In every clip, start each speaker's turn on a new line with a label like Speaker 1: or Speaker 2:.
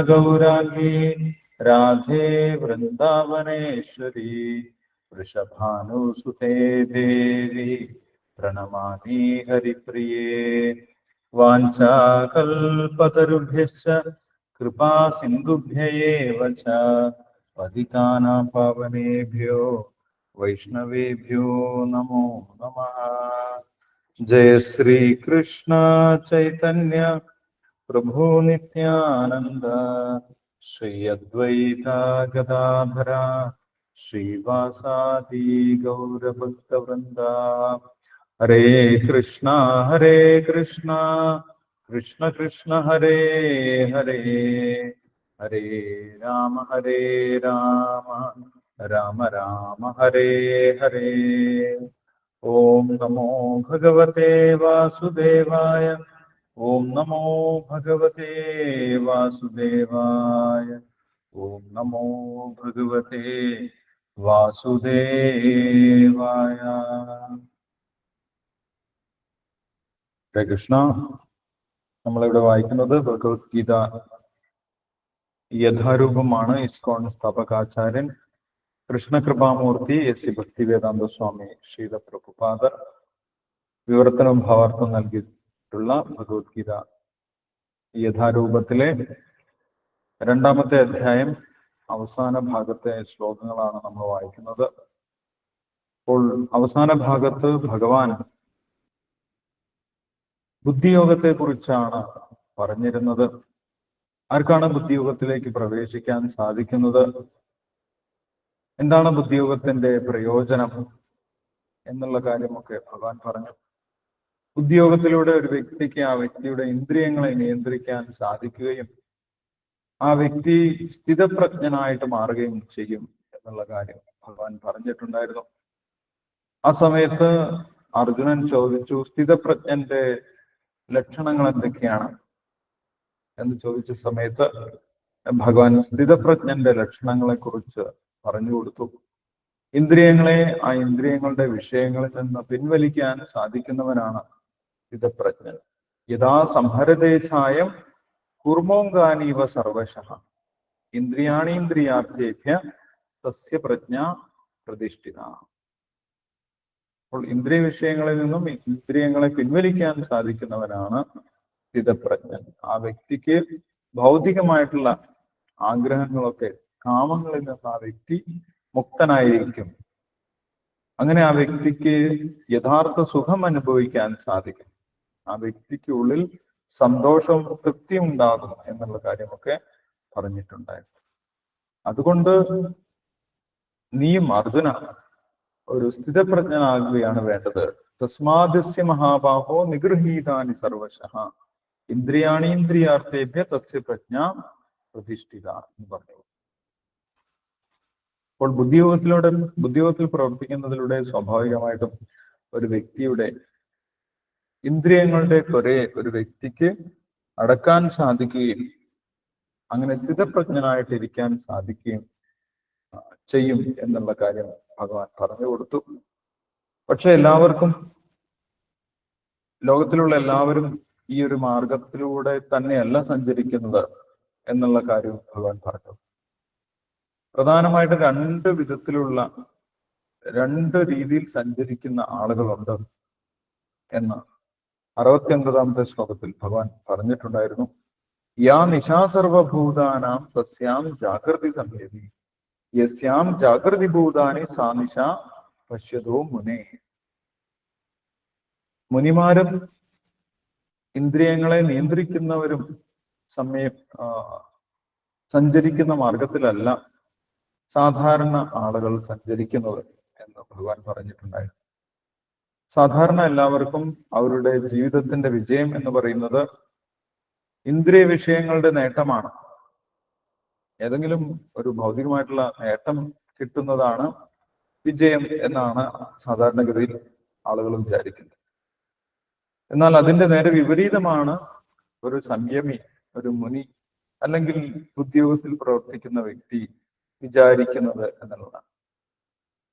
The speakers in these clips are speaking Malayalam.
Speaker 1: गौरांगी राधे वृंदावनेश्वरी वृषभानुसुते देवी प्रणमामि हरिप्रिये। वाञ्छाकल्पतरुभ्यश्च कृपा सिन्धुभ्य एव च पतितानां पावनेभ्यो वैष्णवेभ्यो नमो नमः। जय श्री कृष्ण चैतन्य प्रभु नित्यानंद श्री अद्वैता गदाधरा श्रीवासादि गौरभक्तवृंदा। हरे कृष्णा कृष्ण कृष्ण हरे हरे, हरे राम राम राम हरे हरे। ओम नमो भगवते वासुदेवाय, ओम नमो भगवते वासुदेवाय, ओम नमो भगवते वासुदेवाय। ഹരേ കൃഷ്ണ. നമ്മളിവിടെ വായിക്കുന്നത് ഭഗവത്ഗീത യഥാരൂപമാണ്. ഇസ്കോൺ സ്ഥാപകാചാര്യൻ കൃഷ്ണകൃപാമൂർത്തി എസ് ഭക്തിവേദാന്ത സ്വാമി ശ്രീല പ്രഭുപാദർ വിവർത്തനവും ഭാവാർത്ഥം നൽകിയിട്ടുള്ള ഭഗവത്ഗീത യഥാരൂപത്തിലെ രണ്ടാമത്തെ അധ്യായം അവസാന ഭാഗത്തെ ശ്ലോകങ്ങളാണ് നമ്മൾ വായിക്കുന്നത്. അപ്പോൾ അവസാന ഭാഗത്ത് ഭഗവാൻ ബുദ്ധിയോഗത്തെ കുറിച്ചാണ് പറഞ്ഞിരുന്നത്. ആർക്കാണ് ബുദ്ധിയോഗത്തിലേക്ക് പ്രവേശിക്കാൻ സാധിക്കുന്നത്, എന്താണ് ബുദ്ധിയോഗത്തിന്റെ പ്രയോജനം എന്നുള്ള കാര്യമൊക്കെ ഭഗവാൻ പറഞ്ഞു. ബുദ്ധിയോഗത്തിലൂടെ ഒരു വ്യക്തിക്ക് ആ വ്യക്തിയുടെ ഇന്ദ്രിയങ്ങളെ നിയന്ത്രിക്കാൻ സാധിക്കുകയും ആ വ്യക്തി സ്ഥിതപ്രജ്ഞനായിട്ട് മാറുകയും ചെയ്യും എന്നുള്ള കാര്യം ഭഗവാൻ പറഞ്ഞിട്ടുണ്ടായിരുന്നു. ആ സമയത്ത് അർജുനൻ ചോദിച്ചു, സ്ഥിതപ്രജ്ഞന്റെ ലക്ഷണങ്ങൾ എന്തൊക്കെയാണ് എന്ന് ചോദിച്ച സമയത്ത് ഭഗവാൻ സ്ഥിതപ്രജ്ഞന്റെ ലക്ഷണങ്ങളെ കുറിച്ച് പറഞ്ഞു കൊടുത്തു. ഇന്ദ്രിയങ്ങളെ ആ ഇന്ദ്രിയങ്ങളുടെ വിഷയങ്ങളിൽ നിന്ന് പിൻവലിക്കാൻ സാധിക്കുന്നവനാണ് സ്ഥിതപ്രജ്ഞൻ. യഥാ സംഹരതേച്ഛായം കൂർമോങ്കാനീവ സർവശഃ ഇന്ദ്രിയാണീന്ദ്രിയാർത്ഥേഭ്യ തസ്യ പ്രജ്ഞ പ്രതിഷ്ഠിത. അപ്പോൾ ഇന്ദ്രിയ വിഷയങ്ങളിൽ നിന്നും ഇന്ദ്രിയങ്ങളെ പിൻവലിക്കാൻ സാധിക്കുന്നവനാണ് സ്ഥിതപ്രജ്ഞൻ. ആ വ്യക്തിക്ക് ഭൗതികമായിട്ടുള്ള ആഗ്രഹങ്ങളൊക്കെ, കാമങ്ങളിൽ നിന്ന് ആ വ്യക്തി മുക്തനായിരിക്കും. അങ്ങനെ ആ വ്യക്തിക്ക് യഥാർത്ഥ സുഖം അനുഭവിക്കാൻ സാധിക്കും. ആ വ്യക്തിക്ക് ഉള്ളിൽ സന്തോഷവും തൃപ്തിയും ഉണ്ടാകും എന്നുള്ള കാര്യമൊക്കെ പറഞ്ഞിട്ടുണ്ടായിരുന്നു. അതുകൊണ്ട് നീയും അർജുന ഒരു സ്ഥിതപ്രജ്ഞനാകുകയാണ് വേണ്ടത്. തസ്മാദസ്യ മഹാബാഹോ നിഗൃഹീതാനി സർവശഃ ഇന്ദ്രിയാണീന്ദ്രിയാർത്ഥേഭ്യ തസ്യ പ്രജ്ഞ പ്രതിഷ്ഠിത എന്ന് പറഞ്ഞു. അപ്പോൾ ബുദ്ധിയോഗത്തിൽ പ്രവർത്തിക്കുന്നതിലൂടെ സ്വാഭാവികമായിട്ടും ഒരു വ്യക്തിയുടെ ഇന്ദ്രിയങ്ങളുടെ ത്വരയെ ഒരു വ്യക്തിക്ക് അടക്കാൻ സാധിക്കുകയും അങ്ങനെ സ്ഥിതപ്രജ്ഞനായിട്ടിരിക്കാൻ സാധിക്കുകയും ചെയ്യും എന്നുള്ള കാര്യം ഭഗവാൻ പറഞ്ഞു കൊടുത്തു. പക്ഷെ ലോകത്തിലുള്ള എല്ലാവരും ഈ ഒരു മാർഗത്തിലൂടെ തന്നെയല്ല സഞ്ചരിക്കുന്നത് എന്നുള്ള കാര്യം ഭഗവാൻ പറഞ്ഞു. പ്രധാനമായിട്ട് രണ്ട് രീതിയിൽ സഞ്ചരിക്കുന്ന ആളുകളുണ്ട് എന്ന് 69ാമത്തെ ശ്ലോകത്തിൽ ഭഗവാൻ പറഞ്ഞിട്ടുണ്ടായിരുന്നു. യാ നിശാ സർവഭൂതാനാം തസ്യാം ജാഗ്രതി സംവേദി യസ്യാം ജാഗ്രതി ഭൂതാനി സാ നിശ പശ്യതോ മുനേ. മുനിമാരും ഇന്ദ്രിയങ്ങളെ നിയന്ത്രിക്കുന്നവരും സഞ്ചരിക്കുന്ന മാർഗത്തിലല്ല സാധാരണ ആളുകൾ സഞ്ചരിക്കുന്നത് എന്ന് ഭഗവാൻ പറഞ്ഞിട്ടുണ്ടായിരുന്നു. സാധാരണ എല്ലാവർക്കും അവരുടെ ജീവിതത്തിന്റെ വിജയം എന്ന് പറയുന്നത് ഇന്ദ്രിയ വിഷയങ്ങളുടെ നേട്ടമാണ്. ഏതെങ്കിലും ഒരു ഭൗതികമായിട്ടുള്ള നേട്ടം കിട്ടുന്നതാണ് വിജയം എന്നാണ് സാധാരണഗതിയിൽ ആളുകൾ വിചാരിക്കുന്നത്. എന്നാൽ അതിന്റെ നേരെ വിപരീതമാണ് ഒരു സംയമി, ഒരു മുനി അല്ലെങ്കിൽ ഉദ്യോഗത്തിൽ പ്രവർത്തിക്കുന്ന വ്യക്തി വിചാരിക്കുന്നത് എന്നുള്ളതാണ്.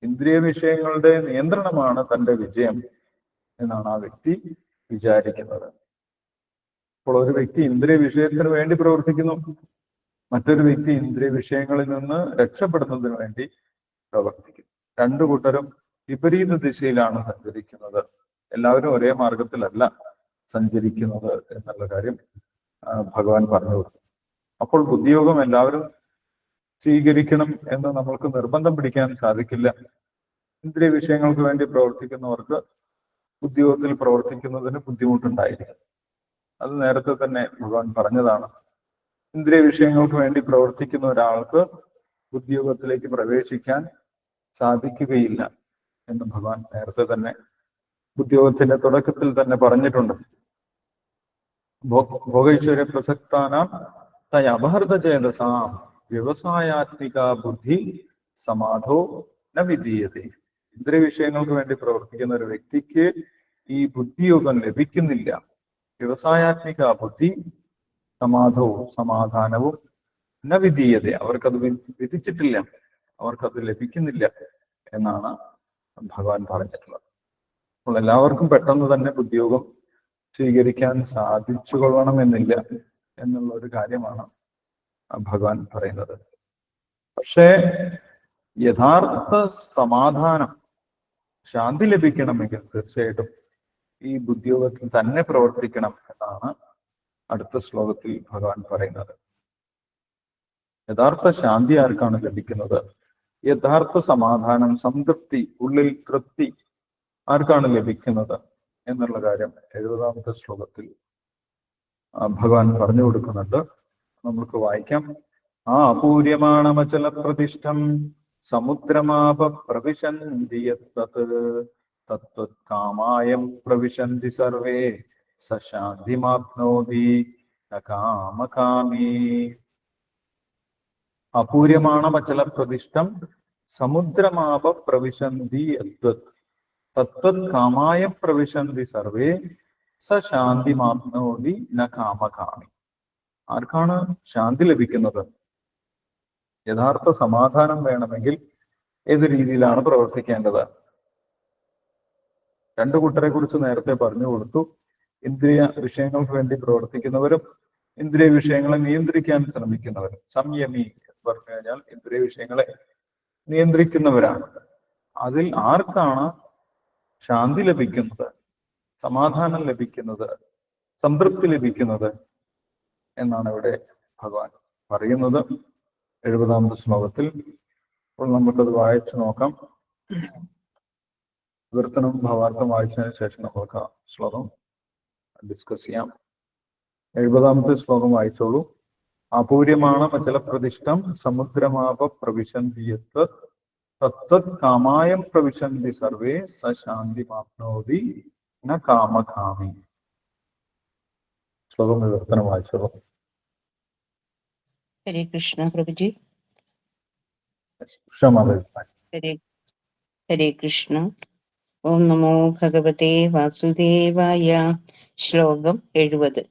Speaker 1: ഇന്ദ്രിയ വിഷയങ്ങളുടെ നിയന്ത്രണമാണ് തന്റെ വിജയം എന്നാണ് ആ വ്യക്തി വിചാരിക്കുന്നത്. അപ്പോൾ ഒരു വ്യക്തി ഇന്ദ്രിയ വിഷയത്തിന് വേണ്ടി പ്രവർത്തിക്കുന്നു, മറ്റൊരു വ്യക്തി ഇന്ദ്രിയ വിഷയങ്ങളിൽ നിന്ന് രക്ഷപ്പെടുന്നതിന് വേണ്ടി പ്രവർത്തിക്കും. രണ്ടു കൂട്ടരും വിപരീത ദിശയിലാണ് സഞ്ചരിക്കുന്നത്. എല്ലാവരും ഒരേ മാർഗത്തിലല്ല സഞ്ചരിക്കുന്നത് എന്നുള്ള കാര്യം ഭഗവാൻ പറഞ്ഞു കൊടുത്തു. അപ്പോൾ ബുദ്ധിയോഗം എല്ലാവരും സ്വീകരിക്കണം എന്ന് നമ്മൾക്ക് നിർബന്ധം പിടിക്കാൻ സാധിക്കില്ല. ഇന്ദ്രിയ വിഷയങ്ങൾക്ക് വേണ്ടി പ്രവർത്തിക്കുന്നവർക്ക് ഉദ്യോഗത്തിൽ പ്രവർത്തിക്കുന്നതിന് ബുദ്ധിമുട്ടുണ്ടായിരിക്കും. അത് നേരത്തെ തന്നെ ഭഗവാൻ പറഞ്ഞതാണ്. ഇന്ദ്രിയ വിഷയങ്ങൾക്ക് വേണ്ടി പ്രവർത്തിക്കുന്ന ഒരാൾക്ക് ഉദ്യോഗത്തിലേക്ക് പ്രവേശിക്കാൻ സാധിക്കുകയില്ല എന്ന് ഭഗവാൻ നേരത്തെ തന്നെ ഉദ്യോഗത്തിന്റെ തുടക്കത്തിൽ തന്നെ പറഞ്ഞിട്ടുണ്ട്. ഭോഗൈശ്വര്യ പ്രസക്താനാം തയ അപഹൃത ചേതസാം വ്യവസായാത്മിക ബുദ്ധി സമാധോ ന വിധീയതേ. ഇന്ദ്രിയ വിഷയങ്ങൾക്ക് വേണ്ടി പ്രവർത്തിക്കുന്ന ഒരു വ്യക്തിക്ക് ഈ ബുദ്ധിയോഗം ലഭിക്കുന്നില്ല. വ്യവസായാത്മിക ബുദ്ധി സമാധവും സമാധാനവും ന വിധീയത, അവർക്കത് വിധിച്ചിട്ടില്ല, അവർക്കത് ലഭിക്കുന്നില്ല എന്നാണ് ഭഗവാൻ പറഞ്ഞിട്ടുള്ളത്. അപ്പോൾ എല്ലാവർക്കും പെട്ടെന്ന് തന്നെ ബുദ്ധിയോഗം സ്വീകരിക്കാൻ സാധിച്ചു കൊള്ളണമെന്നില്ല എന്നുള്ള ഒരു കാര്യമാണ് ഭഗവാൻ പറയുന്നത്. പക്ഷേ യഥാർത്ഥ സമാധാനം, ശാന്തി ലഭിക്കണമെങ്കിൽ തീർച്ചയായിട്ടും ഈ ബുദ്ധിയോഗത്തിൽ തന്നെ പ്രവർത്തിക്കണം എന്നാണ് അടുത്ത ശ്ലോകത്തിൽ ഭഗവാൻ പറയുന്നത്. യഥാർത്ഥ ശാന്തി ആർക്കാണ് ലഭിക്കുന്നത്? യഥാർത്ഥ സമാധാനം, സംതൃപ്തി, ഉള്ളിൽ തൃപ്തി ആർക്കാണ് ലഭിക്കുന്നത് എന്നുള്ള കാര്യം 70ാമത്തെ ശ്ലോകത്തിൽ ഭഗവാൻ പറഞ്ഞു കൊടുക്കുന്നുണ്ട്. നമുക്ക് വായിക്കാം. അപൂര്യമാണമചല പ്രതിഷ്ഠം സമുദ്രമാപ പ്രവിശന്തി തത്വത്കാമായം പ്രവിശന്തി സർവേ സശാന്തിമാപ്നോതി ന കാമകാമീ. അപൂര്യമാണമചല പ്രതിഷ്ഠം സമുദ്രമാപ പ്രവിശന്തി തത്വത്കാമായം പ്രവിശന്തി സർവേ സശാന്തിമാപ്നോതി ന കാമകാമി. ആർക്കാണ് ശാന്തി ലഭിക്കുന്നത്? യഥാർത്ഥ സമാധാനം വേണമെങ്കിൽ ഏത് രീതിയിലാണ് പ്രവർത്തിക്കേണ്ടത്? രണ്ടു കൂട്ടരെ കുറിച്ച് നേരത്തെ പറഞ്ഞു കൊടുത്തു. ഇന്ദ്രിയ വിഷയങ്ങൾക്ക് വേണ്ടി പ്രവർത്തിക്കുന്നവരും ഇന്ദ്രിയ വിഷയങ്ങളെ നിയന്ത്രിക്കാൻ ശ്രമിക്കുന്നവരും. സംയമി എന്ന് പറഞ്ഞു കഴിഞ്ഞാൽ ഇന്ദ്രിയ വിഷയങ്ങളെ നിയന്ത്രിക്കുന്നവരാണ്. അതിൽ ആർക്കാണ് ശാന്തി ലഭിക്കുന്നത്, സമാധാനം ലഭിക്കുന്നത്, സംതൃപ്തി ലഭിക്കുന്നത് എന്നാണ് ഇവിടെ ഭഗവാൻ പറയുന്നത് 70ാമത്തെ ശ്ലോകത്തിൽ. അപ്പോൾ നമുക്കത് വായിച്ചു നോക്കാം. വിവർത്തനവും ഭാവാർത്ഥം വായിച്ചതിന് ശേഷം നമുക്ക് ശ്ലോകം ഡിസ്കസ് ചെയ്യാം. 70ാമത്തെ ശ്ലോകം വായിച്ചോളൂ. അപൂര്യമാണ് അചല പ്രതിഷ്ഠം സമുദ്രമാപ പ്രവിശന്തിയത്ത് തത്തത് കാമായം പ്രവിശന്തി സർവേ സശാന്തിമാപ്നോതി ന കാമകാമി. ശ്ലോകം വിവർത്തനം വായിച്ചോളൂ.
Speaker 2: ഹരേ കൃഷ്ണ പ്രഭുജി. ഹരേ കൃഷ്ണ. ഓം നമോ ഭഗവതേ വാസുദേവായ. ശ്ലോകം 70.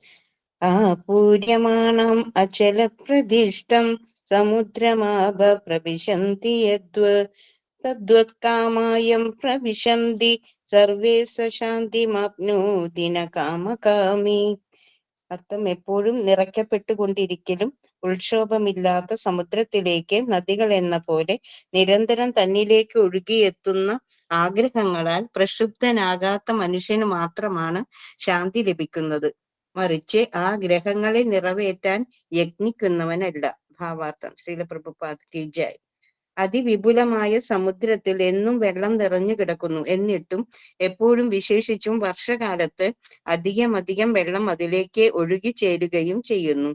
Speaker 2: ആപൂര്യമാണം അചല പ്രതിഷ്ഠം സമുദ്രമാപ പ്രവിശന്തി തദ്വത്കാമായം പ്രവിശന്തി സർവേ സശാന്തിമാപ്നോതി ന കാമകാമി. അർത്ഥം: എപ്പോഴും നിറയ്ക്കപ്പെട്ടുകൊണ്ടിരിക്കലും ഉത്ക്ഷോഭമില്ലാത്ത സമുദ്രത്തിലേക്ക് നദികൾ എന്ന പോലെ നിരന്തരം തന്നിലേക്ക് ഒഴുകിയെത്തുന്ന ആഗ്രഹങ്ങളാൽ പ്രക്ഷുബ്ധനാകാത്ത മനുഷ്യന് മാത്രമാണ് ശാന്തി ലഭിക്കുന്നത്. മറിച്ച് ആ ഗ്രഹങ്ങളെ നിറവേറ്റാൻ യജ്ഞിക്കുന്നവനല്ല. ഭാവാർത്ഥം. ശ്രീല പ്രഭുപാദ് കി ജയ്. അതിവിപുലമായ സമുദ്രത്തിൽ എന്നും വെള്ളം നിറഞ്ഞു കിടക്കുന്നു. എന്നിട്ടും എപ്പോഴും, വിശേഷിച്ചും വർഷകാലത്ത് അധികം വെള്ളം അതിലേക്ക് ഒഴുകിച്ചേരുകയും ചെയ്യുന്നു.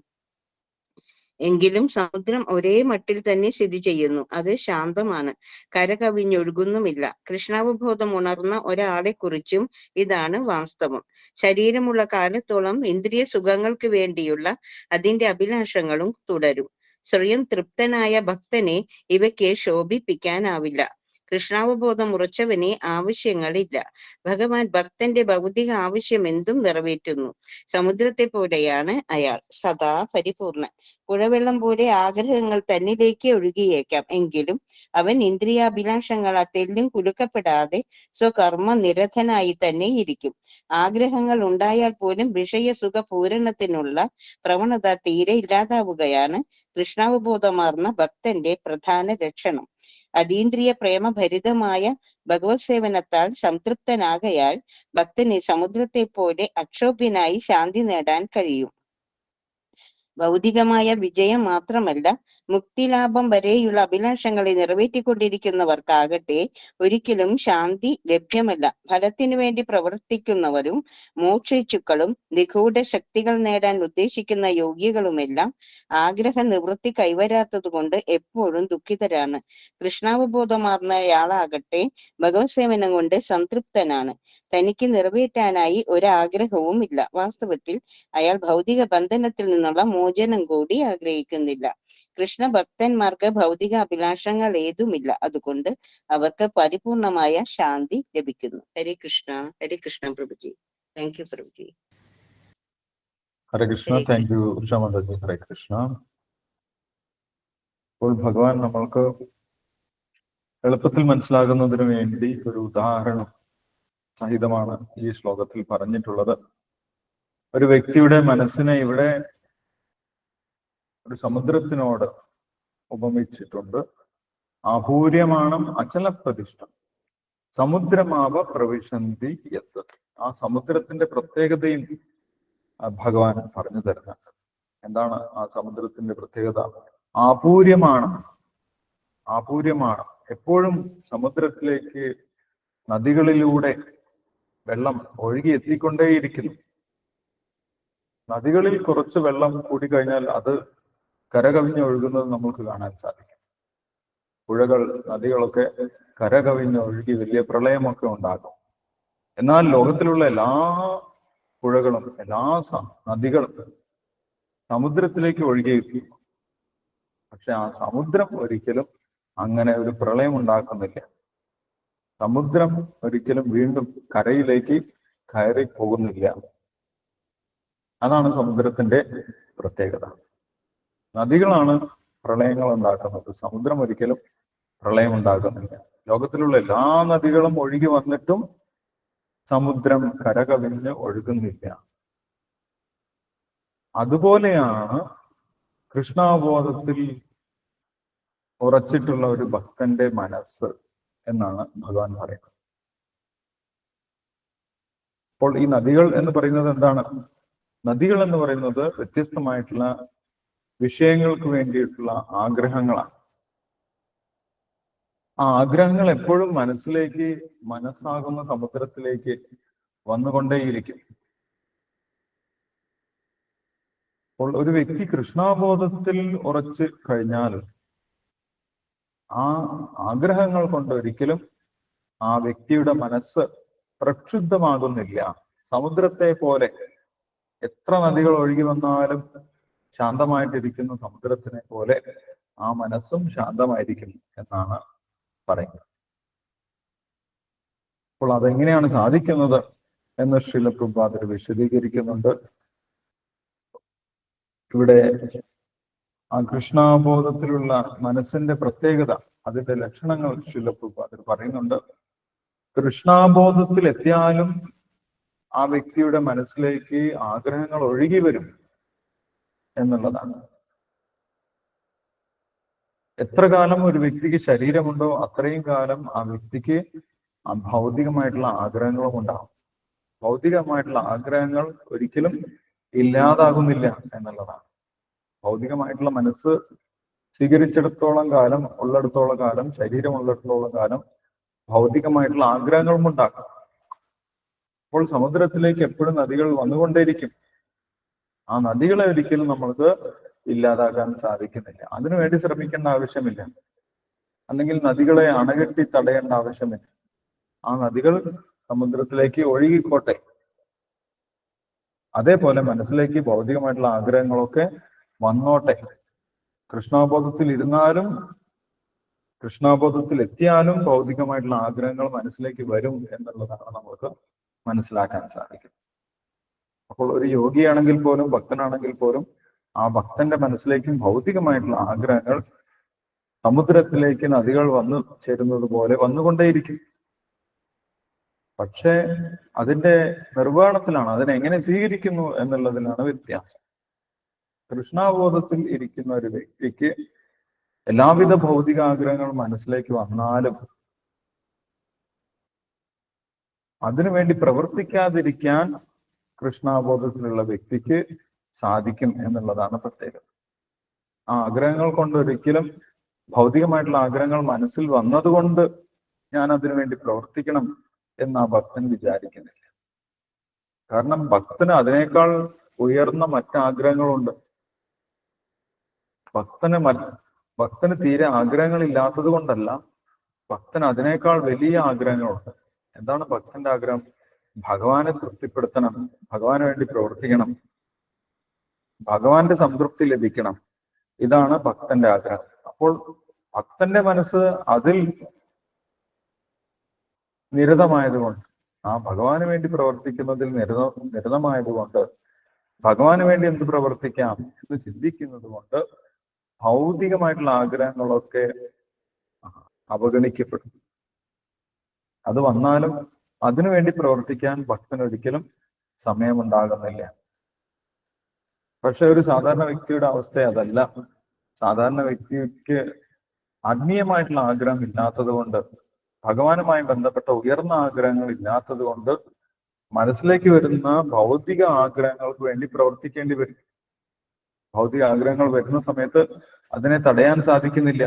Speaker 2: എങ്കിലും സമുദ്രം ഒരേ മട്ടിൽ തന്നെ സ്ഥിതി ചെയ്യുന്നു. അത് ശാന്തമാണ്, കരകവിഞ്ഞൊഴുകുന്നുമില്ല. കൃഷ്ണാവബോധം ഉണർന്ന ഒരാളെ കുറിച്ചും ഇതാണ് വാസ്തവം. ശരീരമുള്ള കാലത്തോളം ഇന്ദ്രിയ സുഖങ്ങൾക്ക് വേണ്ടിയുള്ള അതിന്റെ അഭിലാഷങ്ങളും തുടരും. സ്വയം തൃപ്തനായ ഭക്തനെ ഇവയ്ക്ക് ശോഭിപ്പിക്കാനാവില്ല. കൃഷ്ണാവബോധം ഉറച്ചവനെ ആവശ്യങ്ങളില്ല. ഭഗവാൻ ഭക്തന്റെ ഭൗതിക ആവശ്യം എന്തും നിറവേറ്റുന്നു. സമുദ്രത്തെ പോലെയാണ് അയാൾ, സദാ പരിപൂർണൻ. പുഴവെള്ളം പോലെ ആഗ്രഹങ്ങൾ തന്നിലേക്ക് ഒഴുകിയേക്കാം, എങ്കിലും അവൻ ഇന്ദ്രിയാഭിലാഷങ്ങളാൽ തെല്ലും കുലുക്കപ്പെടാതെ സ്വകർമ്മ നിരതനായി തന്നെ ഇരിക്കും. ആഗ്രഹങ്ങൾ ഉണ്ടായാൽ പോലും വിഷയസുഖ പൂരണത്തിനുള്ള പ്രവണത തീരെ ഇല്ലാതാവുകയാണ് കൃഷ്ണാവബോധമാർന്ന ഭക്തന്റെ പ്രധാന ലക്ഷണം. അതീന്ദ്രിയ പ്രേമഭരിതമായ ഭഗവത് സേവനത്താൽ സംതൃപ്തനാകയാൽ ഭക്തന് സമുദ്രത്തെ പോലെ അക്ഷോഭ്യനായി ശാന്തി നേടാൻ കഴിയും. ഭൗതികമായ വിജയം മാത്രമല്ല, മുക്തിലാഭം വരെയുള്ള അഭിലാഷങ്ങളെ നിറവേറ്റിക്കൊണ്ടിരിക്കുന്നവർക്കാകട്ടെ ഒരിക്കലും ശാന്തി ലഭ്യമല്ല. ഫലത്തിനു വേണ്ടി പ്രവർത്തിക്കുന്നവരും മോക്ഷിച്ചുക്കളും നിഗൂഢ ശക്തികൾ നേടാൻ ഉദ്ദേശിക്കുന്ന യോഗികളുമെല്ലാം ആഗ്രഹ നിവൃത്തി കൈവരാത്തതുകൊണ്ട് എപ്പോഴും ദുഃഖിതരാണ്. കൃഷ്ണാവബോധമാർന്നയാളാകട്ടെ ഭഗവത് സേവനം കൊണ്ട് സംതൃപ്തനാണ്. തനിക്ക് നിറവേറ്റാനായി ഒരാഗ്രഹവും ഇല്ല. വാസ്തവത്തിൽ അയാൾ ഭൗതിക ബന്ധനത്തിൽ നിന്നുള്ള മോചനം കൂടി ആഗ്രഹിക്കുന്നില്ല. കൃഷ്ണഭക്തന്മാർക്ക് ഭൗതിക അഭിലാഷങ്ങൾ ഏതുമില്ല. അതുകൊണ്ട് അവർക്ക് പരിപൂർണമായ ശാന്തി ലഭിക്കുന്നു. Hare Krishna Prabhuji. Thank you Prabhuji.
Speaker 1: Hare Krishna. Thank you Ushamandaji. Hare Krishna. അപ്പോൾ ഭഗവാൻ നമ്മൾക്ക് എളുപ്പത്തിൽ മനസ്സിലാകുന്നതിന് വേണ്ടി ഒരു ഉദാഹരണം സഹിതമാണ് ഈ ശ്ലോകത്തിൽ പറഞ്ഞിട്ടുള്ളത്. ഒരു വ്യക്തിയുടെ മനസ്സിനെ ഇവിടെ ഒരു സമുദ്രത്തിനോട് ഉപമിച്ചിട്ടുണ്ട്. ആപൂര്യമാണം അചലപ്രതിഷ്ഠം സമുദ്രമാവ പ്രവിശന്തി യത്. ആ സമുദ്രത്തിന്റെ പ്രത്യേകതയും ഭഗവാൻ പറഞ്ഞു തരുന്നുണ്ട്. എന്താണ് ആ സമുദ്രത്തിന്റെ പ്രത്യേകത? ആപൂര്യമാണ്. എപ്പോഴും സമുദ്രത്തിലേക്ക് നദികളിലൂടെ വെള്ളം ഒഴുകി എത്തിക്കൊണ്ടേയിരിക്കുന്നു. നദികളിൽ കുറച്ച് വെള്ളം കൂടിക്കഴിഞ്ഞാൽ അത് കരകവിഞ്ഞൊഴുകുന്നത് നമുക്ക് കാണാൻ സാധിക്കും. പുഴകൾ, നദികളൊക്കെ കരകവിഞ്ഞൊഴുകി വലിയ പ്രളയമൊക്കെ ഉണ്ടാകും. എന്നാൽ ലോകത്തിലുള്ള എല്ലാ പുഴകളും എല്ലാ നദികളും സമുദ്രത്തിലേക്ക് ഒഴുകിയിരിക്കുന്നു. പക്ഷെ ആ സമുദ്രം ഒരിക്കലും അങ്ങനെ ഒരു പ്രളയം ഉണ്ടാക്കുന്നില്ല. സമുദ്രം ഒരിക്കലും വീണ്ടും കരയിലേക്ക് കയറി പോകുന്നില്ല. അതാണ് സമുദ്രത്തിന്റെ പ്രത്യേകത. നദികളാണ് പ്രളയങ്ങൾ ഉണ്ടാക്കുന്നത്. സമുദ്രം ഒരിക്കലും പ്രളയം ഉണ്ടാക്കുന്നില്ല. ലോകത്തിലുള്ള എല്ലാ നദികളും ഒഴുകി വന്നിട്ടും സമുദ്രം കരകവിഞ്ഞ് ഒഴുകുന്നില്ല. അതുപോലെയാണ് കൃഷ്ണാബോധത്തിൽ ഉറച്ചിട്ടുള്ള ഒരു ഭക്തന്റെ മനസ്സ് എന്നാണ് ഭഗവാൻ പറയുന്നത്. അപ്പോൾ ഈ നദികൾ എന്ന് പറയുന്നത് എന്താണ്? നദികൾ എന്ന് പറയുന്നത് വ്യത്യസ്തമായിട്ടുള്ള വിഷയങ്ങൾക്ക് വേണ്ടിയിട്ടുള്ള ആഗ്രഹങ്ങളാണ്. ആ ആഗ്രഹങ്ങൾ എപ്പോഴും മനസ്സാകുന്ന സമുദ്രത്തിലേക്ക് വന്നുകൊണ്ടേയിരിക്കും. അപ്പോൾ ഒരു വ്യക്തി കൃഷ്ണാബോധത്തിൽ ഉറച്ചു കഴിഞ്ഞാൽ ആ ആഗ്രഹങ്ങൾ കൊണ്ട് ഒരിക്കലും ആ വ്യക്തിയുടെ മനസ്സ് പ്രക്ഷുബ്ധമാകുന്നില്ല. സമുദ്രത്തെ പോലെ എത്ര നദികൾ ഒഴുകി വന്നാലും ശാന്തമായിട്ടിരിക്കുന്ന സമുദ്രത്തിനെ പോലെ ആ മനസ്സും ശാന്തമായിരിക്കും എന്നാണ് പറയുന്നത്. അപ്പോൾ അതെങ്ങനെയാണ് സാധിക്കുന്നത് എന്ന് ശ്രീല പ്രഭുപാദർ വിശദീകരിക്കുന്നുണ്ട്. ഇവിടെ ആ കൃഷ്ണാബോധത്തിലുള്ള മനസ്സിന്റെ പ്രത്യേകത, അതിന്റെ ലക്ഷണങ്ങൾ ശ്രീല പ്രഭുപാദർ പറയുന്നുണ്ട്. കൃഷ്ണാബോധത്തിൽ എത്തിയാലും ആ വ്യക്തിയുടെ മനസ്സിലേക്ക് ആഗ്രഹങ്ങൾ ഒഴുകി വരും എന്നുള്ളതാണ്. എത്ര കാലം ഒരു വ്യക്തിക്ക് ശരീരമുണ്ടോ അത്രയും കാലം ആ വ്യക്തിക്ക് ഭൗതികമായിട്ടുള്ള ആഗ്രഹങ്ങളും ഉണ്ടാകും. ഭൗതികമായിട്ടുള്ള ആഗ്രഹങ്ങൾ ഒരിക്കലും ഇല്ലാതാകുന്നില്ല എന്നുള്ളതാണ്. ഭൗതികമായിട്ടുള്ള മനസ്സ് സ്വീകരിച്ചിടത്തോളം കാലം, ഉള്ളിടത്തോളം കാലം, ശരീരം ഉള്ളിടത്തോളം കാലം ഭൗതികമായിട്ടുള്ള ആഗ്രഹങ്ങളും ഉണ്ടാകും. അപ്പോൾ സമുദ്രത്തിലേക്ക് എപ്പോഴും നദികൾ വന്നുകൊണ്ടേയിരിക്കും. ആ നദികളെ ഒരിക്കലും നമ്മൾക്ക് ഇല്ലാതാക്കാൻ സാധിക്കുന്നില്ല. അതിനുവേണ്ടി ശ്രമിക്കേണ്ട ആവശ്യമില്ല, അല്ലെങ്കിൽ നദികളെ അണകെട്ടി തടയേണ്ട ആവശ്യമില്ല. ആ നദികൾ സമുദ്രത്തിലേക്ക് ഒഴുകിക്കോട്ടെ. അതേപോലെ മനസ്സിലേക്ക് ഭൗതികമായിട്ടുള്ള ആഗ്രഹങ്ങളൊക്കെ വന്നോട്ടെ. കൃഷ്ണാബോധത്തിൽ ഇരുന്നാലും കൃഷ്ണാബോധത്തിൽ എത്തിയാലും ഭൗതികമായിട്ടുള്ള ആഗ്രഹങ്ങൾ മനസ്സിലേക്ക് വരും എന്നുള്ളതാണ് നമുക്ക് മനസ്സിലാക്കാൻ സാധിക്കും. അപ്പോൾ ഒരു യോഗിയാണെങ്കിൽ പോലും ഭക്തനാണെങ്കിൽ പോലും ആ ഭക്തന്റെ മനസ്സിലേക്കും ഭൗതികമായിട്ടുള്ള ആഗ്രഹങ്ങൾ സമുദ്രത്തിലേക്ക് നദികൾ വന്നു ചേരുന്നത് പോലെ വന്നുകൊണ്ടേയിരിക്കും. പക്ഷേ അതിന്റെ നിർവഹണത്തിലാണ്, അതിനെങ്ങനെ സ്വീകരിക്കുന്നു എന്നുള്ളതിലാണ് വ്യത്യാസം. കൃഷ്ണാബോധത്തിൽ ഇരിക്കുന്ന ഒരു വ്യക്തിക്ക് എല്ലാവിധ ഭൗതിക ആഗ്രഹങ്ങൾ മനസ്സിലേക്ക് വന്നാലും അതിനുവേണ്ടി പ്രവർത്തിക്കാതിരിക്കാൻ കൃഷ്ണാബോധത്തിലുള്ള വ്യക്തിക്ക് സാധിക്കും എന്നുള്ളതാണ് പ്രത്യേകത. ആ ആഗ്രഹങ്ങൾ കൊണ്ട് ഒരിക്കലും ഭൗതികമായിട്ടുള്ള ആഗ്രഹങ്ങൾ മനസ്സിൽ വന്നതുകൊണ്ട് ഞാൻ അതിനുവേണ്ടി പ്രവർത്തിക്കണം എന്ന് ആ ഭക്തൻ വിചാരിക്കുന്നില്ല. കാരണം ഭക്തന് അതിനേക്കാൾ ഉയർന്ന മറ്റാഗ്രഹങ്ങളുണ്ട്. ഭക്തന് തീരെ ആഗ്രഹങ്ങൾ ഇല്ലാത്തത് കൊണ്ടല്ല, ഭക്തന് അതിനേക്കാൾ വലിയ ആഗ്രഹങ്ങളുണ്ട്. എന്താണ് ഭക്തന്റെ ആഗ്രഹം? ഭഗവാനെ തൃപ്തിപ്പെടുത്തണം, ഭഗവാന് വേണ്ടി പ്രവർത്തിക്കണം, ഭഗവാന്റെ സംതൃപ്തി ലഭിക്കണം. ഇതാണ് ഭക്തന്റെ ആഗ്രഹം. അപ്പോൾ ഭക്തന്റെ മനസ്സ് അതിൽ നിരതമായതുകൊണ്ട്, ആ ഭഗവാന് വേണ്ടി പ്രവർത്തിക്കുന്നതിൽ നിരതമായതുകൊണ്ട്, ഭഗവാന് വേണ്ടി എന്ത് പ്രവർത്തിക്കാം എന്ന് ചിന്തിക്കുന്നത് കൊണ്ട് ഭൗതികമായിട്ടുള്ള ആഗ്രഹങ്ങളൊക്കെ അവഗണിക്കപ്പെടും. അത് വന്നാലും അതിനുവേണ്ടി പ്രവർത്തിക്കാൻ ഭക്തന് ഒരിക്കലും സമയമുണ്ടാകുന്നില്ല. പക്ഷെ ഒരു സാധാരണ വ്യക്തിയുടെ അവസ്ഥ അതല്ല. സാധാരണ വ്യക്തിക്ക് ആത്മീയമായിട്ടുള്ള ആഗ്രഹം ഇല്ലാത്തത് കൊണ്ട്, ഭഗവാനുമായി ബന്ധപ്പെട്ട ഉയർന്ന ആഗ്രഹങ്ങൾ ഇല്ലാത്തത് കൊണ്ട് മനസ്സിലേക്ക് വരുന്ന ഭൗതിക ആഗ്രഹങ്ങൾക്ക് വേണ്ടി പ്രവർത്തിക്കേണ്ടി വരും. ഭൗതിക ആഗ്രഹങ്ങൾ വരുന്ന സമയത്ത് അതിനെ തടയാൻ സാധിക്കുന്നില്ല.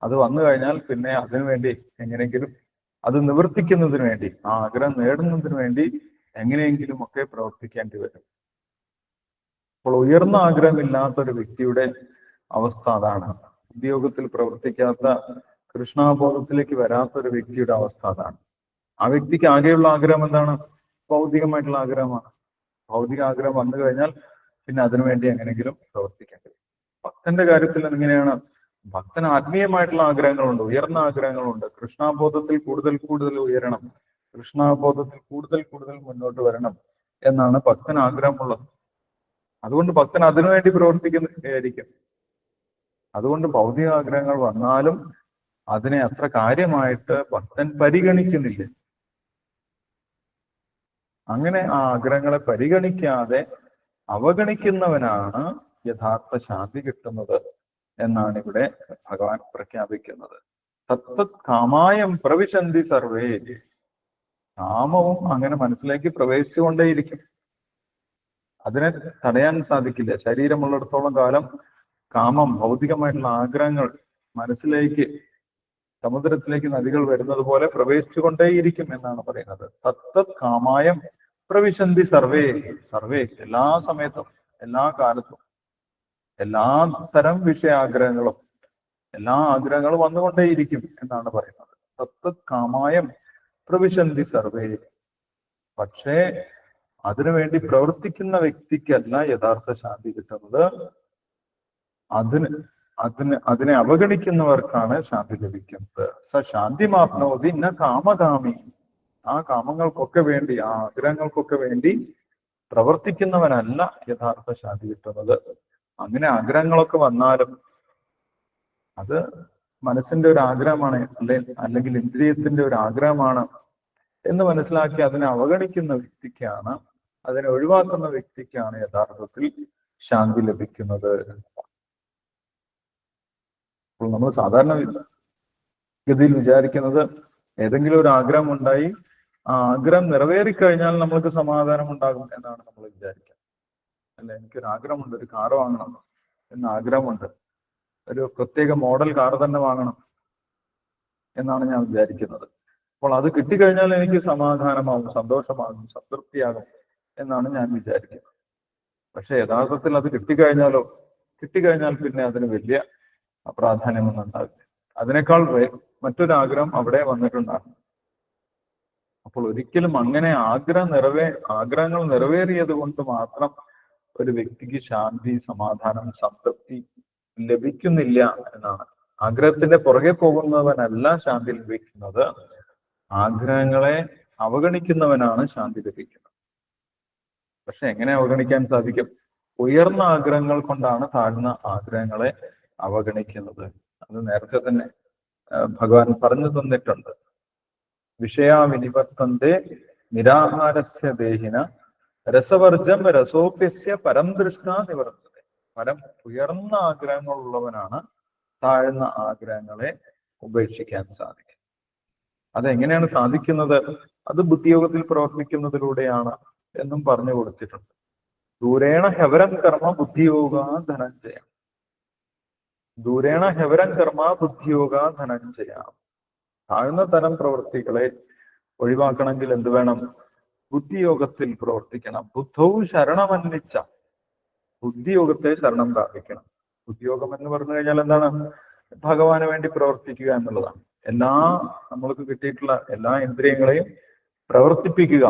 Speaker 1: അത് വന്നു കഴിഞ്ഞാൽ പിന്നെ അതിനുവേണ്ടി എങ്ങനെയെങ്കിലും അത് നിവർത്തിക്കുന്നതിന് വേണ്ടി, ആ ആഗ്രഹം നേടുന്നതിന് വേണ്ടി എങ്ങനെയെങ്കിലും ഒക്കെ പ്രവർത്തിക്കേണ്ടി വരും. അപ്പോൾ ഉയർന്ന ആഗ്രഹമില്ലാത്ത ഒരു വ്യക്തിയുടെ അവസ്ഥ അതാണ്. ഉദ്യോഗത്തിൽ പ്രവർത്തിക്കാത്ത, കൃഷ്ണാബോധത്തിലേക്ക് വരാത്ത ഒരു വ്യക്തിയുടെ അവസ്ഥ അതാണ്. ആ വ്യക്തിക്ക് ആകെയുള്ള ആഗ്രഹം എന്താണ്? ഭൗതികമായിട്ടുള്ള ആഗ്രഹമാണ്. ഭൗതിക ആഗ്രഹം വന്നു കഴിഞ്ഞാൽ പിന്നെ അതിനുവേണ്ടി എങ്ങനെയെങ്കിലും പ്രവർത്തിക്കേണ്ടി വരും. ഭക്തന്റെ കാര്യത്തിൽ എങ്ങനെയാണ്? ഭക്തന് ആത്മീയമായിട്ടുള്ള ആഗ്രഹങ്ങളുണ്ട്, ഉയർന്ന ആഗ്രഹങ്ങളുണ്ട്. കൃഷ്ണാബോധത്തിൽ കൂടുതൽ ഉയരണം, കൃഷ്ണാബോധത്തിൽ കൂടുതൽ മുന്നോട്ട് വരണം എന്നാണ് ഭക്തന് ആഗ്രഹമുള്ളത്. അതുകൊണ്ട് ഭക്തൻ അതിനുവേണ്ടി പ്രവർത്തിക്കുന്നതായിരിക്കും. അതുകൊണ്ട് ഭൗതിക ആഗ്രഹങ്ങൾ വന്നാലും അതിനെ അത്ര കാര്യമായിട്ട് ഭക്തൻ പരിഗണിക്കുന്നില്ല. അങ്ങനെ ആ ആഗ്രഹങ്ങളെ പരിഗണിക്കാതെ അവഗണിക്കുന്നവനാണ് യഥാർത്ഥ ശാന്തി കിട്ടുന്നത് എന്നാണ് ഇവിടെ ഭഗവാൻ പ്രഖ്യാപിക്കുന്നത്. തത്തത് കാമായം പ്രവിശന്തി സർവേ. കാമവും അങ്ങനെ മനസ്സിലേക്ക് പ്രവേശിച്ചുകൊണ്ടേയിരിക്കും. അതിനെ തടയാൻ സാധിക്കില്ല. ശരീരമുള്ളിടത്തോളം കാലം കാമം, ഭൗതികമായിട്ടുള്ള ആഗ്രഹങ്ങൾ മനസ്സിലേക്ക്, സമുദ്രത്തിലേക്ക് നദികൾ വരുന്നത് പോലെ പ്രവേശിച്ചുകൊണ്ടേയിരിക്കും എന്നാണ് പറയുന്നത്. തത്തത് കാമായം പ്രവിശന്തി സർവേ. സർവേ എല്ലാ സമയത്തും, എല്ലാ കാലത്തും, എല്ലാ തരം വിഷയാഗ്രഹങ്ങളും, എല്ലാ ആഗ്രഹങ്ങളും വന്നുകൊണ്ടേയിരിക്കും എന്നാണ് പറയുന്നത്. തത്തത് കാമായം പ്രവിശന്തി സർവേ. പക്ഷേ അതിനുവേണ്ടി പ്രവർത്തിക്കുന്ന വ്യക്തിക്കല്ല യഥാർത്ഥ ശാന്തി കിട്ടുന്നത്. അതിനെ അവഗണിക്കുന്നവർക്കാണ് ശാന്തി ലഭിക്കുന്നത്. സ ശാന്തി മാപ്നോതി ന കാമകാമി. ആ കാമങ്ങൾക്കൊക്കെ വേണ്ടി, ആ ആഗ്രഹങ്ങൾക്കൊക്കെ വേണ്ടി പ്രവർത്തിക്കുന്നവനല്ല യഥാർത്ഥ ശാന്തി കിട്ടുന്നത്. അങ്ങനെ ആഗ്രഹങ്ങളൊക്കെ വന്നാലും അത് മനസ്സിന്റെ ഒരു ആഗ്രഹമാണ്, അല്ലെങ്കിൽ ഇന്ദ്രിയത്തിന്റെ ഒരു ആഗ്രഹമാണ് എന്ന് മനസ്സിലാക്കി അതിനെ അവഗണിക്കുന്ന വ്യക്തിക്കാണ്, അതിനെ ഒഴിവാക്കുന്ന വ്യക്തിക്കാണ് യഥാർത്ഥത്തിൽ ശാന്തി ലഭിക്കുന്നത്. അപ്പോൾ നമ്മൾ സാധാരണ ഗതിയിൽ വിചാരിക്കുന്നത് ഏതെങ്കിലും ഒരു ആഗ്രഹം ഉണ്ടായി, ആ ആഗ്രഹം നിറവേറിക്കഴിഞ്ഞാൽ നമ്മൾക്ക് സമാധാനം ഉണ്ടാകും എന്നാണ് നമ്മൾ വിചാരിക്കുക. അല്ല, എനിക്കൊരു ആഗ്രഹമുണ്ട്, ഒരു കാറ് വാങ്ങണം എന്ന ആഗ്രഹമുണ്ട്, ഒരു പ്രത്യേക മോഡൽ കാർ തന്നെ വാങ്ങണം എന്നാണ് ഞാൻ വിചാരിക്കുന്നത്. അപ്പോൾ അത് കിട്ടിക്കഴിഞ്ഞാൽ എനിക്ക് സമാധാനമാകും, സന്തോഷമാകും, സംതൃപ്തിയാകും എന്നാണ് ഞാൻ വിചാരിക്കുന്നത്. പക്ഷെ യഥാർത്ഥത്തിൽ അത് കിട്ടിക്കഴിഞ്ഞാൽ പിന്നെ അതിന് വലിയ പ്രാധാന്യമൊന്നും ഉണ്ടാവില്ല. അതിനേക്കാൾ മറ്റൊരാഗ്രഹം അവിടെ വന്നിട്ടുണ്ടാകും. അപ്പോൾ ഒരിക്കലും അങ്ങനെ ആഗ്രഹങ്ങൾ നിറവേറിയത് കൊണ്ട് മാത്രം ഒരു വ്യക്തിക്ക് ശാന്തി, സമാധാനം, സംതൃപ്തി ലഭിക്കുന്നില്ല എന്നാണ്. ആഗ്രഹത്തിന്റെ പുറകെ പോകുന്നവനല്ല ശാന്തി ലഭിക്കുന്നത്, ആഗ്രഹങ്ങളെ അവഗണിക്കുന്നവനാണ് ശാന്തി ലഭിക്കുന്നത്. പക്ഷെ എങ്ങനെ അവഗണിക്കാൻ സാധിക്കും? ഉയർന്ന ആഗ്രഹങ്ങൾ കൊണ്ടാണ് താഴ്ന്ന ആഗ്രഹങ്ങളെ അവഗണിക്കുന്നത്. അത് നേരത്തെ തന്നെ ഭഗവാൻ പറഞ്ഞു തന്നിട്ടുണ്ട്. വിഷയാ വിനിവർത്തന്റെ നിരാഹാരസ്യ ദേഹിന രസവർജം രസോപ്യസ്യ പരം ദൃഷ്ട നിവർത്തത. പരം ഉയർന്ന ആഗ്രഹങ്ങളുള്ളവനാണ് താഴ്ന്ന ആഗ്രഹങ്ങളെ ഉപേക്ഷിക്കാൻ സാധിക്കും. അതെങ്ങനെയാണ് സാധിക്കുന്നത്? അത് ബുദ്ധിയോഗത്തിൽ പ്രവർത്തിക്കുന്നതിലൂടെയാണ് എന്നും പറഞ്ഞു കൊടുത്തിട്ടുണ്ട്. ദൂരേണ ഹെവരം കർമ്മ ബുദ്ധിയോഗ ധനഞ്ജയ. ദൂരേണ ഹെവരം കർമ്മ ബുദ്ധിയോഗ ധനഞ്ജയ. താഴ്ന്ന തരം പ്രവൃത്തികളെ ഒഴിവാക്കണമെങ്കിൽ എന്ത് വേണം? ബുദ്ധിയോഗത്തിൽ പ്രവർത്തിക്കണം. ബുദ്ധൗ ശരണമന്വിച്ച. ബുദ്ധിയോഗത്തെ ശരണം പ്രാപിക്കണം. ബുദ്ധിയോഗം എന്ന് പറഞ്ഞു കഴിഞ്ഞാൽ എന്താണ്? ഭഗവാന് വേണ്ടി പ്രവർത്തിക്കുക എന്നുള്ളതാണ്. നമ്മൾക്ക് കിട്ടിയിട്ടുള്ള എല്ലാ ഇന്ദ്രിയങ്ങളെയും പ്രവർത്തിപ്പിക്കുക,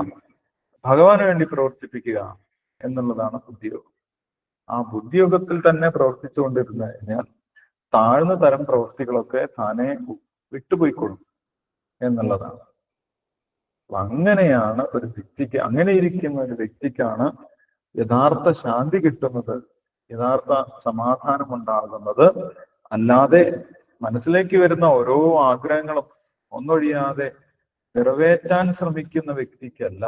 Speaker 1: ഭഗവാന് വേണ്ടി പ്രവർത്തിപ്പിക്കുക എന്നുള്ളതാണ് ബുദ്ധിയോഗം. ആ ബുദ്ധിയോഗത്തിൽ തന്നെ പ്രവർത്തിച്ചുകൊണ്ടിരുന്നു കഴിഞ്ഞാൽ താഴ്ന്ന തരം പ്രവൃത്തികളൊക്കെ താനെ വിട്ടുപോയിക്കൊള്ളും എന്നുള്ളതാണ്. അങ്ങനെയാണ് ഒരു വ്യക്തിക്ക്, അങ്ങനെ ഇരിക്കുന്ന ഒരു വ്യക്തിക്കാണ് യഥാർത്ഥ ശാന്തി കിട്ടുന്നത്, യഥാർത്ഥ സമാധാനം ഉണ്ടാകുന്നത്. അല്ലാതെ മനസ്സിലേക്ക് വരുന്ന ഓരോ ആഗ്രഹങ്ങളും ഒന്നൊഴിയാതെ നിറവേറ്റാൻ ശ്രമിക്കുന്ന വ്യക്തിക്കല്ല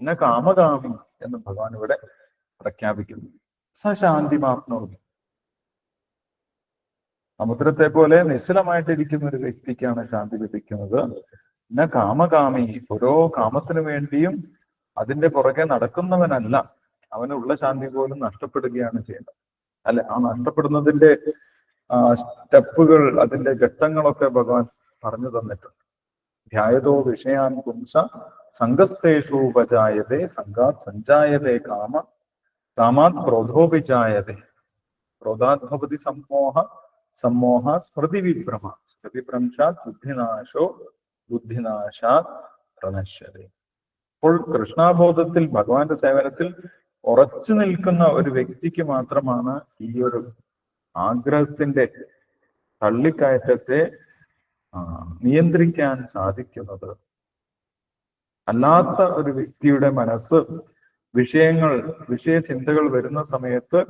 Speaker 1: എന്ന കാമകാമി എന്ന് ഭഗവാൻ ഇവിടെ പ്രഖ്യാപിക്കുന്നു. സശാന്തിമാത്മോമി. സമുദ്രത്തെ പോലെ നിശ്ചലമായിട്ടിരിക്കുന്ന ഒരു വ്യക്തിക്കാണ് ശാന്തി ലഭിക്കുന്നത്. എന്ന കാമകാമി. ഓരോ കാമത്തിനു വേണ്ടിയും അതിന്റെ പുറകെ നടക്കുന്നവനല്ല. അവനുള്ള ശാന്തി പോലും നഷ്ടപ്പെടുകയാണ് ചെയ്യുന്നത്. അല്ലെ, ആ നഷ്ടപ്പെടുന്നതിന്റെ സ്റ്റെപ്പുകൾ, അതിന്റെ ഘട്ടങ്ങളൊക്കെ ഭഗവാൻ പറഞ്ഞു തന്നിട്ടുണ്ട്. ധ്യായതോ വിഷയാൻ പുംസ സംഘസ്തേഷു ഉപജായതേ സംഘാത് സഞ്ജായതേ കാമ കാമാത് ക്രോധോപിജായതേ ക്രോധാത് ഭവതി സമ്മോഹ സ്മൃതി വിഭ്രമ സ്മൃതിഭ്രംശാത് ബുദ്ധിനാശോ ബുദ്ധിനാശാത് പ്രണശ്യതേ. അപ്പോൾ കൃഷ്ണാബോധത്തിൽ, ഭഗവാന്റെ സേവനത്തിൽ ഉറച്ചു നിൽക്കുന്ന ഒരു വ്യക്തിക്ക് മാത്രമാണ് ഈ ഒരു ആഗ്രഹത്തിന്റെ തള്ളിക്കയറ്റത്തെ നിയന്ത്രിക്കാൻ സാധിക്കുന്നത്. അല്ലാത്ത ഒരു വ്യക്തിയുടെ മനസ്സ് വിഷയചിന്തകൾ വരുന്ന സമയത്ത്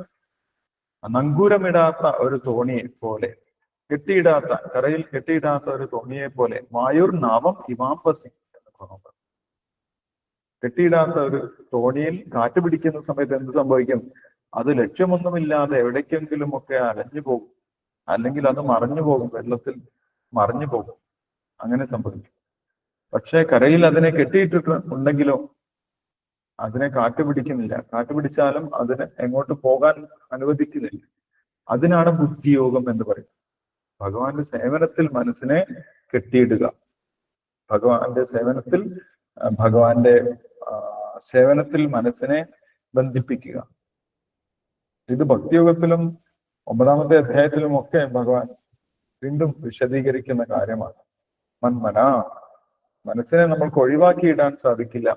Speaker 1: നങ്കൂരമിടാത്ത ഒരു തോണിയെ പോലെ, കരയിൽ കെട്ടിയിടാത്ത ഒരു തോണിയെ പോലെ, വായുർ നാവം ഹിമാംബസി എന്ന് പറഞ്ഞു. കെട്ടിയിടാത്ത ഒരു തോണിയിൽ കാറ്റ് പിടിക്കുന്ന സമയത്ത് എന്ത് സംഭവിക്കും? അത് ലക്ഷ്യമൊന്നുമില്ലാതെ എവിടേക്കെങ്കിലും ഒക്കെ അലഞ്ഞു പോകും, അല്ലെങ്കിൽ അത് മറിഞ്ഞു പോകും, വെള്ളത്തിൽ മറിഞ്ഞു പോകും. അങ്ങനെ സംഭവിക്കും. പക്ഷെ കരയിൽ അതിനെ കെട്ടിയിട്ടിട്ടുണ്ടെങ്കിലോ അതിനെ കാറ്റ് പിടിക്കുന്നില്ല. കാറ്റ് പിടിച്ചാലും അതിനെ എങ്ങോട്ട് പോകാൻ അനുവദിക്കുന്നില്ല. അതിനാണ് ബുദ്ധിയോഗം എന്ന് പറയുന്നത്. ഭഗവാന്റെ സേവനത്തിൽ മനസ്സിനെ കെട്ടിയിടുക, ഭഗവാന്റെ സേവനത്തിൽ മനസ്സിനെ ബന്ധിപ്പിക്കുക. ഇത് ഭക്തിയോഗത്തിലും 9-ാമത്തെ അധ്യായത്തിലും ഒക്കെ ഭഗവാൻ വീണ്ടും വിശദീകരിക്കുന്ന കാര്യമാണ്. മന്മന. മനസ്സിനെ നമ്മൾക്ക് ഒഴിവാക്കിയിടാൻ സാധിക്കില്ല.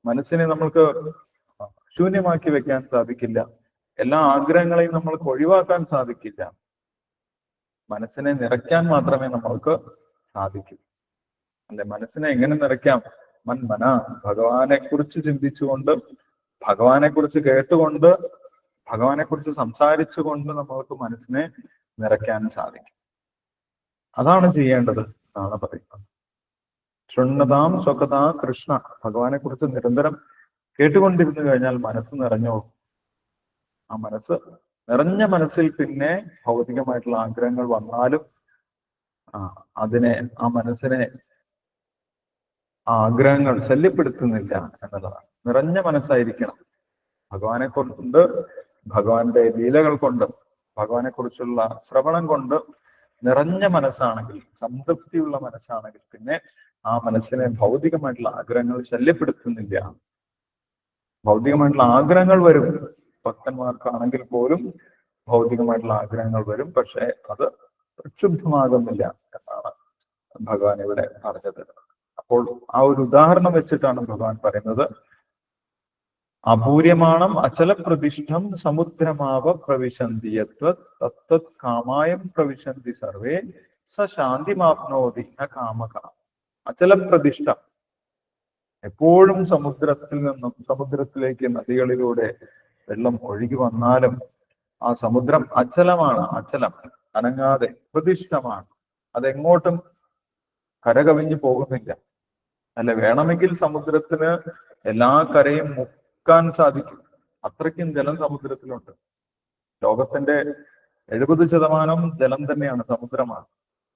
Speaker 1: മനസ്സിനെ നമ്മൾക്ക് ശൂന്യമാക്കി വെക്കാൻ സാധിക്കില്ല. എല്ലാ ആഗ്രഹങ്ങളെയും നമ്മൾക്ക് ഒഴിവാക്കാൻ സാധിക്കില്ല. മനസ്സിനെ നിറയ്ക്കാൻ മാത്രമേ നമ്മൾക്ക് സാധിക്കൂ. അല്ലെ, മനസ്സിനെ എങ്ങനെ നിറയ്ക്കാം? മന്മന. ഭഗവാനെ കുറിച്ച് ചിന്തിച്ചുകൊണ്ട്, ഭഗവാനെ കുറിച്ച് കേട്ടുകൊണ്ട്, ഭഗവാനെ കുറിച്ച് സംസാരിച്ചുകൊണ്ട് നമ്മൾക്ക് മനസ്സിനെ നിറയ്ക്കാൻ സാധിക്കും. അതാണ് ചെയ്യേണ്ടത് എന്നാണ് പറയുന്നത്. ശൃണ്ണതാം സ്വകഥാ കൃഷ്ണ. ഭഗവാനെ കുറിച്ച് നിരന്തരം കേട്ടുകൊണ്ടിരുന്നു കഴിഞ്ഞാൽ മനസ്സ് നിറഞ്ഞോ. ആ നിറഞ്ഞ മനസ്സിൽ പിന്നെ ഭൗതികമായിട്ടുള്ള ആഗ്രഹങ്ങൾ വന്നാലും ആ മനസ്സിനെ ആഗ്രഹങ്ങൾ ശല്യപ്പെടുത്തുന്നില്ല എന്നുള്ളതാണ്. നിറഞ്ഞ മനസ്സായിരിക്കണം. ഭഗവാനെ കൊണ്ട്, ഭഗവാന്റെ ലീലകൾ കൊണ്ട്, ഭഗവാനെ കുറിച്ചുള്ള ശ്രവണം കൊണ്ട് നിറഞ്ഞ മനസ്സാണെങ്കിൽ, സംതൃപ്തിയുള്ള മനസ്സാണെങ്കിൽ പിന്നെ ആ മനസ്സിനെ ഭൗതികമായിട്ടുള്ള ആഗ്രഹങ്ങൾ ശല്യപ്പെടുത്തുന്നില്ല. ഭൗതികമായിട്ടുള്ള ആഗ്രഹങ്ങൾ വരും, ഭക്തന്മാർക്കാണെങ്കിൽ പോലും ഭൗതികമായിട്ടുള്ള ആഗ്രഹങ്ങൾ വരും. പക്ഷെ അത് പ്രക്ഷുബ്ധമാകുന്നില്ല എന്നാണ് ഭഗവാൻ ഇവിടെ പറഞ്ഞു തരുന്നത്. അപ്പോൾ ആ ഒരു ഉദാഹരണം വെച്ചിട്ടാണ് ഭഗവാൻ പറയുന്നത്, അപൂര്യമാണം അചലപ്രതിഷ്ഠം സമുദ്രമാവ പ്രവിശന്തി തത്തത് കാമായം പ്രവിശന്തി സർവേ സ ശാന്തിമാപ്നോതി ന കാമക. അചലപ്രതിഷ്ഠ, എപ്പോഴും സമുദ്രത്തിലേക്ക് നദികളിലൂടെ വെള്ളം ഒഴുകി വന്നാലും ആ സമുദ്രം അചലമാണ്, അചലം, അനങ്ങാതെ പ്രതിഷ്ഠമാണ്. അതെങ്ങോട്ടും കരകവിഞ്ഞു പോകുന്നില്ല. അല്ല, വേണമെങ്കിൽ സമുദ്രത്തിന് എല്ലാ കരയും മുക്കാൻ സാധിക്കും. അത്രയ്ക്കും ജലം സമുദ്രത്തിലുണ്ട്. ലോകത്തിന്റെ 70% ജലം തന്നെയാണ്, സമുദ്രമാണ്.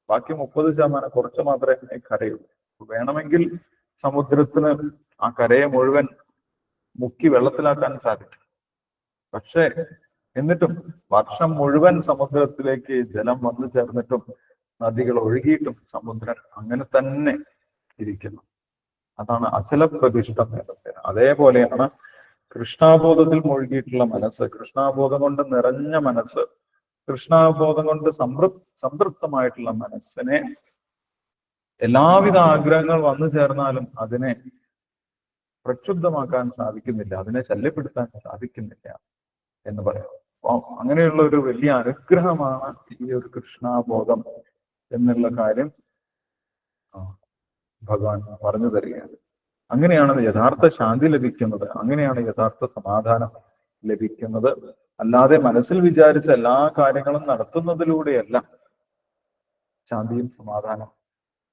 Speaker 1: ബാക്കി 30% കുറച്ച് മാത്രമേ കരയുള്ളൂ. വേണമെങ്കിൽ സമുദ്രത്തിന് ആ കരയെ മുഴുവൻ മുക്കി വെള്ളത്തിലാക്കാൻ സാധിക്കും. പക്ഷെ എന്നിട്ടും വർഷം മുഴുവൻ സമുദ്രത്തിലേക്ക് ജലം വന്നു ചേർന്നിട്ടും നദികൾ ഒഴുകിയിട്ടും സമുദ്രം അങ്ങനെ തന്നെ ഇരിക്കുന്നു. അതാണ് അചലപ്രതിഷ്ഠം എന്ന് പറയുന്നത്. അതേപോലെയാണ് കൃഷ്ണാബോധത്തിൽ മുഴുകിയിട്ടുള്ള മനസ്സ്, കൃഷ്ണാബോധം കൊണ്ട് നിറഞ്ഞ മനസ്സ്, കൃഷ്ണാബോധം കൊണ്ട് സംതൃപ്തമായിട്ടുള്ള മനസ്സിനെ എല്ലാവിധ ആഗ്രഹങ്ങൾ വന്നു ചേർന്നാലും അതിനെ പ്രക്ഷുബ്ധമാക്കാൻ സാധിക്കുന്നില്ല, അതിനെ ശല്യപ്പെടുത്താൻ സാധിക്കുന്നില്ല എന്ന് പറയാം. അപ്പൊ അങ്ങനെയുള്ള ഒരു വലിയ അനുഗ്രഹമാണ് ഈ ഒരു കൃഷ്ണാബോധം എന്നുള്ള കാര്യം ഭഗവാൻ പറഞ്ഞു തരികയാണ്. അങ്ങനെയാണ് യഥാർത്ഥ ശാന്തി ലഭിക്കുന്നത്, അങ്ങനെയാണ് യഥാർത്ഥ സമാധാനം ലഭിക്കുന്നത്. അല്ലാതെ മനസ്സിൽ വിചാരിച്ച എല്ലാ കാര്യങ്ങളും നടത്തുന്നതിലൂടെയല്ല ശാന്തിയും സമാധാനം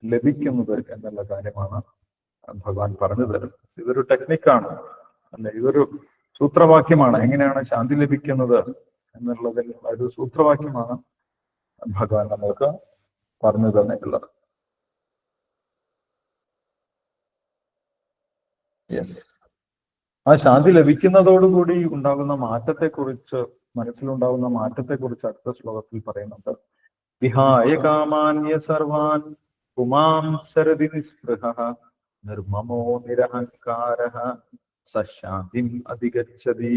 Speaker 1: ലഭിക്കുന്നത് എന്നുള്ള കാര്യമാണ് ഭഗവാൻ പറഞ്ഞു തരുന്നത്. ഇതൊരു ടെക്നിക്കാണ്, അല്ലെ, ഇതൊരു സൂത്രവാക്യമാണ്. എങ്ങനെയാണ് ശാന്തി ലഭിക്കുന്നത് എന്നുള്ളതിൽ ഒരു സൂത്രവാക്യമാണ് ഭഗവാൻ നമ്മൾക്ക് പറഞ്ഞു തന്നിട്ടുള്ളത്. യെസ്, ആ ശാന്തി ലഭിക്കുന്നതോടുകൂടി ഉണ്ടാകുന്ന മാറ്റത്തെക്കുറിച്ച്, മനസ്സിലുണ്ടാകുന്ന മാറ്റത്തെക്കുറിച്ച് അടുത്ത ശ്ലോകത്തിൽ പറയുന്നുണ്ട്. വിഹായ കാമാന്യ സർവാൻ പുമാം ശരതി നിസ്പൃഹഃ നിർമ്മമോ നിരഹങ്കാരഃ സശാന്തിം അധിഗച്ഛതി.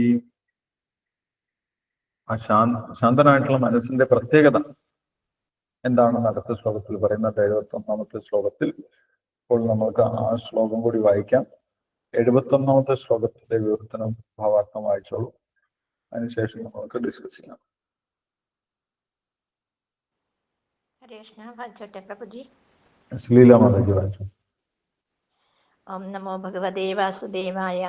Speaker 1: ആ ശാന്തനായിട്ടുള്ള മനസ്സിന്റെ പ്രത്യേകത എന്താണെന്ന് അടുത്ത ശ്ലോകത്തിൽ പറയുന്നത്. 71ാമത്തെ ശ്ലോകത്തിൽ. ഇപ്പോൾ നമുക്ക് ആ ശ്ലോകം കൂടി വായിക്കാം. 71ാമത്തെ ശ്ലോകത്തിന്റെ വിവർത്തനം ഭാവാർത്ഥം വായിച്ചോളൂ. അതിനുശേഷം നമുക്ക് ഡിസ്കസ് ചെയ്യാം. ശ്ലീല മാതാജി വായിച്ചു.
Speaker 3: ഓം നമോ ഭഗവതേ വാസുദേവായ.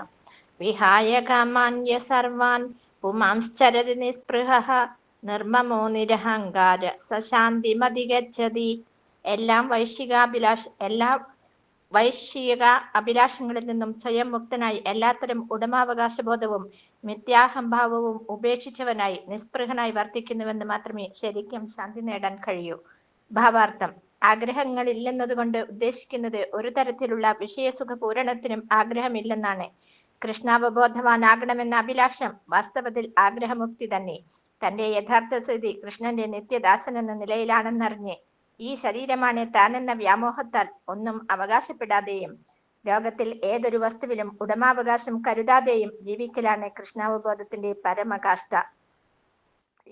Speaker 3: വിഹായ കാമാന്യ സർവാൻ പുമാംശ്ചരതി നിസ്പൃഹഃ നിർമ്മമോ നിരഹങ്കാര സശാന്തിമധിഗച്ഛതി. എല്ലാ വൈശ്വിക അഭിലാഷങ്ങളിൽ നിന്നും സ്വയം മുക്തനായി എല്ലാത്തരം ഉടമാവകാശബോധവും മിഥ്യാഹംഭാവവും ഉപേക്ഷിച്ചവനായി നിസ്പൃഹനായി വർത്തിക്കുന്നുവെന്ന് മാത്രമേ ശരിക്കും ശാന്തി നേടാൻ കഴിയൂ. ഭാവാർത്ഥം: ആഗ്രഹങ്ങളില്ലെന്നതുകൊണ്ട് ഉദ്ദേശിക്കുന്നത് ഒരു തരത്തിലുള്ള വിഷയസുഖ പൂരണത്തിനും ആഗ്രഹമില്ലെന്നാണ്. കൃഷ്ണാവബോധവാനാകണമെന്ന അഭിലാഷം വാസ്തവത്തിൽ ആഗ്രഹമുക്തി തന്നെ. തന്റെ യഥാർത്ഥ സ്ഥിതി കൃഷ്ണന്റെ നിത്യദാസൻ എന്ന നിലയിലാണെന്നറിഞ്ഞ് ഈ ശരീരമാണ് താനെന്ന വ്യാമോഹത്താൽ ഒന്നും അവകാശപ്പെടാതെയും ലോകത്തിൽ ഏതൊരു വസ്തുവിലും ഉടമാവകാശം കരുതാതെയും ജീവിക്കലാണ് കൃഷ്ണാവബോധത്തിന്റെ പരമകാഷ്ഠ.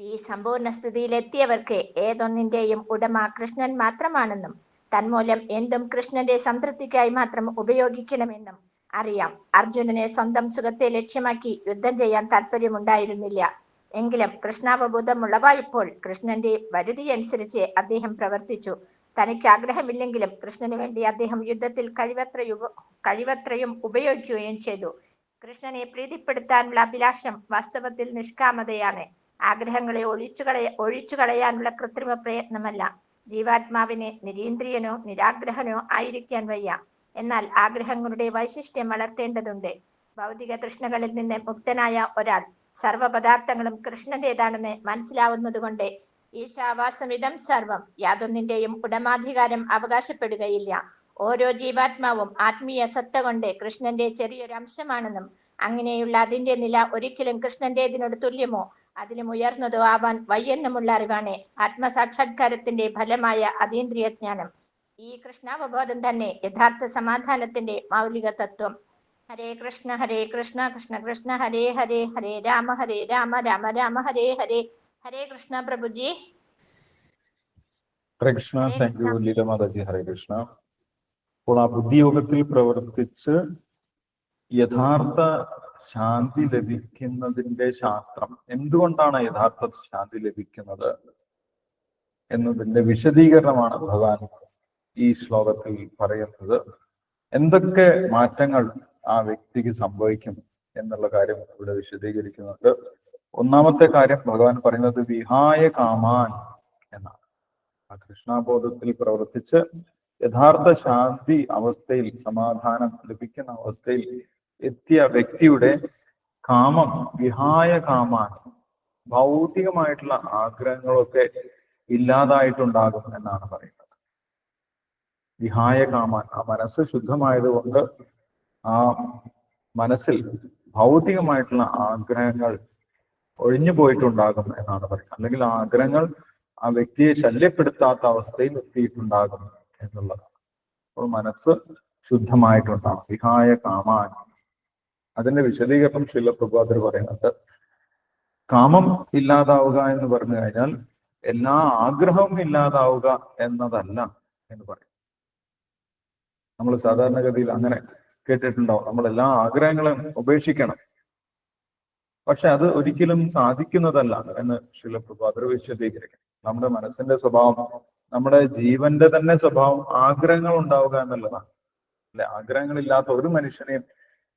Speaker 3: ഈ സമ്പൂർണ്ണ സ്ഥിതിയിലെത്തിയവർക്ക് ഏതൊന്നിന്റെയും ഉടമ കൃഷ്ണൻ മാത്രമാണെന്നും തന്മൂലം എന്തും കൃഷ്ണന്റെ സംതൃപ്തിക്കായി മാത്രം ഉപയോഗിക്കണമെന്നും അറിയാം. അർജുനന് സ്വന്തം സുഖത്തെ ലക്ഷ്യമാക്കി യുദ്ധം ചെയ്യാൻ താല്പര്യമുണ്ടായിരുന്നില്ല. എങ്കിലും കൃഷ്ണാവബോധം ഉളവായപ്പോൾ കൃഷ്ണന്റെ വരുതിയനുസരിച്ച് അദ്ദേഹം പ്രവർത്തിച്ചു. തനിക്ക് ആഗ്രഹമില്ലെങ്കിലും കൃഷ്ണന് വേണ്ടി അദ്ദേഹം യുദ്ധത്തിൽ കഴിവത്രയും ഉപയോഗിക്കുകയും ചെയ്തു. കൃഷ്ണനെ പ്രീതിപ്പെടുത്താനുള്ള അഭിലാഷം വാസ്തവത്തിൽ നിഷ്കാമതയാണ്. ആഗ്രഹങ്ങളെ ഒഴിച്ചുകളയാനുള്ള കൃത്രിമ പ്രയത്നമല്ല. ജീവാത്മാവിന് നിരീന്ദ്രിയനോ നിരാഗ്രഹനോ ആയിരിക്കാൻ വയ്യ. എന്നാൽ ആഗ്രഹങ്ങളുടെ വൈശിഷ്ട്യം വളർത്തേണ്ടതുണ്ട്. ഭൗതിക തൃഷ്ണകളിൽ നിന്ന് മുക്തനായ ഒരാൾ സർവ്വപദാർത്ഥങ്ങളും കൃഷ്ണന്റേതാണെന്ന് മനസ്സിലാവുന്നതുകൊണ്ട് ഈശാവാസമിതം സർവം, യാതൊന്നിന്റെയും ഉടമാധികാരം അവകാശപ്പെടുകയില്ല. ഓരോ ജീവാത്മാവും ആത്മീയ സത്ത കൊണ്ട് കൃഷ്ണന്റെ ചെറിയൊരു അംശമാണെന്നും അങ്ങനെയുള്ള അതിന്റെ നില ഒരിക്കലും കൃഷ്ണന്റേതിനോട് തുല്യമോ അതിലും ഉയർന്നതോ ആവാൻ വയ്യെന്നുമുള്ള അറിവാണ് ആത്മസാക്ഷാത്കാരത്തിന്റെ ഫലമായ അതീന്ദ്രിയ ജ്ഞാനം. ഈ കൃഷ്ണാവബോധം തന്നെ യഥാർത്ഥ സമാധാനത്തിന്റെ മൗലിക തത്വം. ഹരേ കൃഷ്ണ കൃഷ്ണ കൃഷ്ണ ഹരേ ഹരേ, ഹരേ രാമ രാമ രാമ ഹരേ ഹരേ. ഹരേ കൃഷ്ണ പ്രഭുജി.
Speaker 1: ഹരേ കൃഷ്ണ. Thank you Leela Mataji. ഹരേ കൃഷ്ണ. അപ്പോൾ ആ ബുദ്ധിയോഗത്തിൽ പ്രവർത്തിച്ച് യഥാർത്ഥ ശാന്തി ലഭിക്കുന്നതിന്റെ ശാസ്ത്രം, എന്തുകൊണ്ടാണ് യഥാർത്ഥ ശാന്തി ലഭിക്കുന്നത് എന്നതിന്റെ വിശദീകരണമാണ് ഭഗവാൻ ഈ ശ്ലോകത്തിൽ പറയുന്നത്. എന്തൊക്കെ മാറ്റങ്ങൾ ആ വ്യക്തിക്ക് സംഭവിക്കും എന്നുള്ള കാര്യം ഇവിടെ വിശദീകരിക്കുന്നുണ്ട്. ഒന്നാമത്തെ കാര്യം ഭഗവാൻ പറയുന്നത് വിഹായ കാമാൻ എന്നാണ്. ആ കൃഷ്ണബോധത്തിൽ പ്രവർത്തിച്ച് യഥാർത്ഥ ശാന്തി അവസ്ഥയിൽ, സമാധാനം ലഭിക്കുന്ന അവസ്ഥയിൽ എത്തിയ വ്യക്തിയുടെ കാമം, വിഹായ കാമാൻ, ഭൗതികമായിട്ടുള്ള ആഗ്രഹങ്ങളൊക്കെ ഇല്ലാതായിട്ടുണ്ടാകും എന്നാണ് പറയുന്നത്. വിഹായ കാമാൻ, ആ മനസ്സ് ശുദ്ധമായതുകൊണ്ട് ആ മനസ്സിൽ ഭൗതികമായിട്ടുള്ള ആഗ്രഹങ്ങൾ ഒഴിഞ്ഞു പോയിട്ടുണ്ടാകും എന്നാണ് പറയുന്നത്. അല്ലെങ്കിൽ ആ ആഗ്രഹങ്ങൾ ആ വ്യക്തിയെ ശല്യപ്പെടുത്താത്ത അവസ്ഥയിൽ എത്തിയിട്ടുണ്ടാകും എന്നുള്ളതാണ്. അപ്പോൾ മനസ്സ് ശുദ്ധമായിട്ടുണ്ടാകും, വിഹായ കാമാൻ. അതിന്റെ വിശദീകരണം ശ്രീല പ്രഭുപാദർ പറയുന്നുണ്ട്. കാമം ഇല്ലാതാവുക എന്ന് പറഞ്ഞു കഴിഞ്ഞാൽ എല്ലാ ആഗ്രഹവും ഇല്ലാതാവുക എന്നതല്ല എന്ന് പറയും. നമ്മൾ സാധാരണഗതിയിൽ അങ്ങനെ കേട്ടിട്ടുണ്ടാവും, നമ്മൾ എല്ലാ ആഗ്രഹങ്ങളും ഉപേക്ഷിക്കണം. പക്ഷെ അത് ഒരിക്കലും സാധിക്കുന്നതല്ല എന്ന് ശ്രീല പ്രഭുപാദർ വിശദീകരിക്കും. നമ്മുടെ മനസ്സിന്റെ സ്വഭാവം, നമ്മുടെ ജീവന്റെ തന്നെ സ്വഭാവം ആഗ്രഹങ്ങൾ ഉണ്ടാവുക എന്നുള്ളതാണ്. അല്ലെ, ആഗ്രഹങ്ങളില്ലാത്ത ഒരു മനുഷ്യനെയും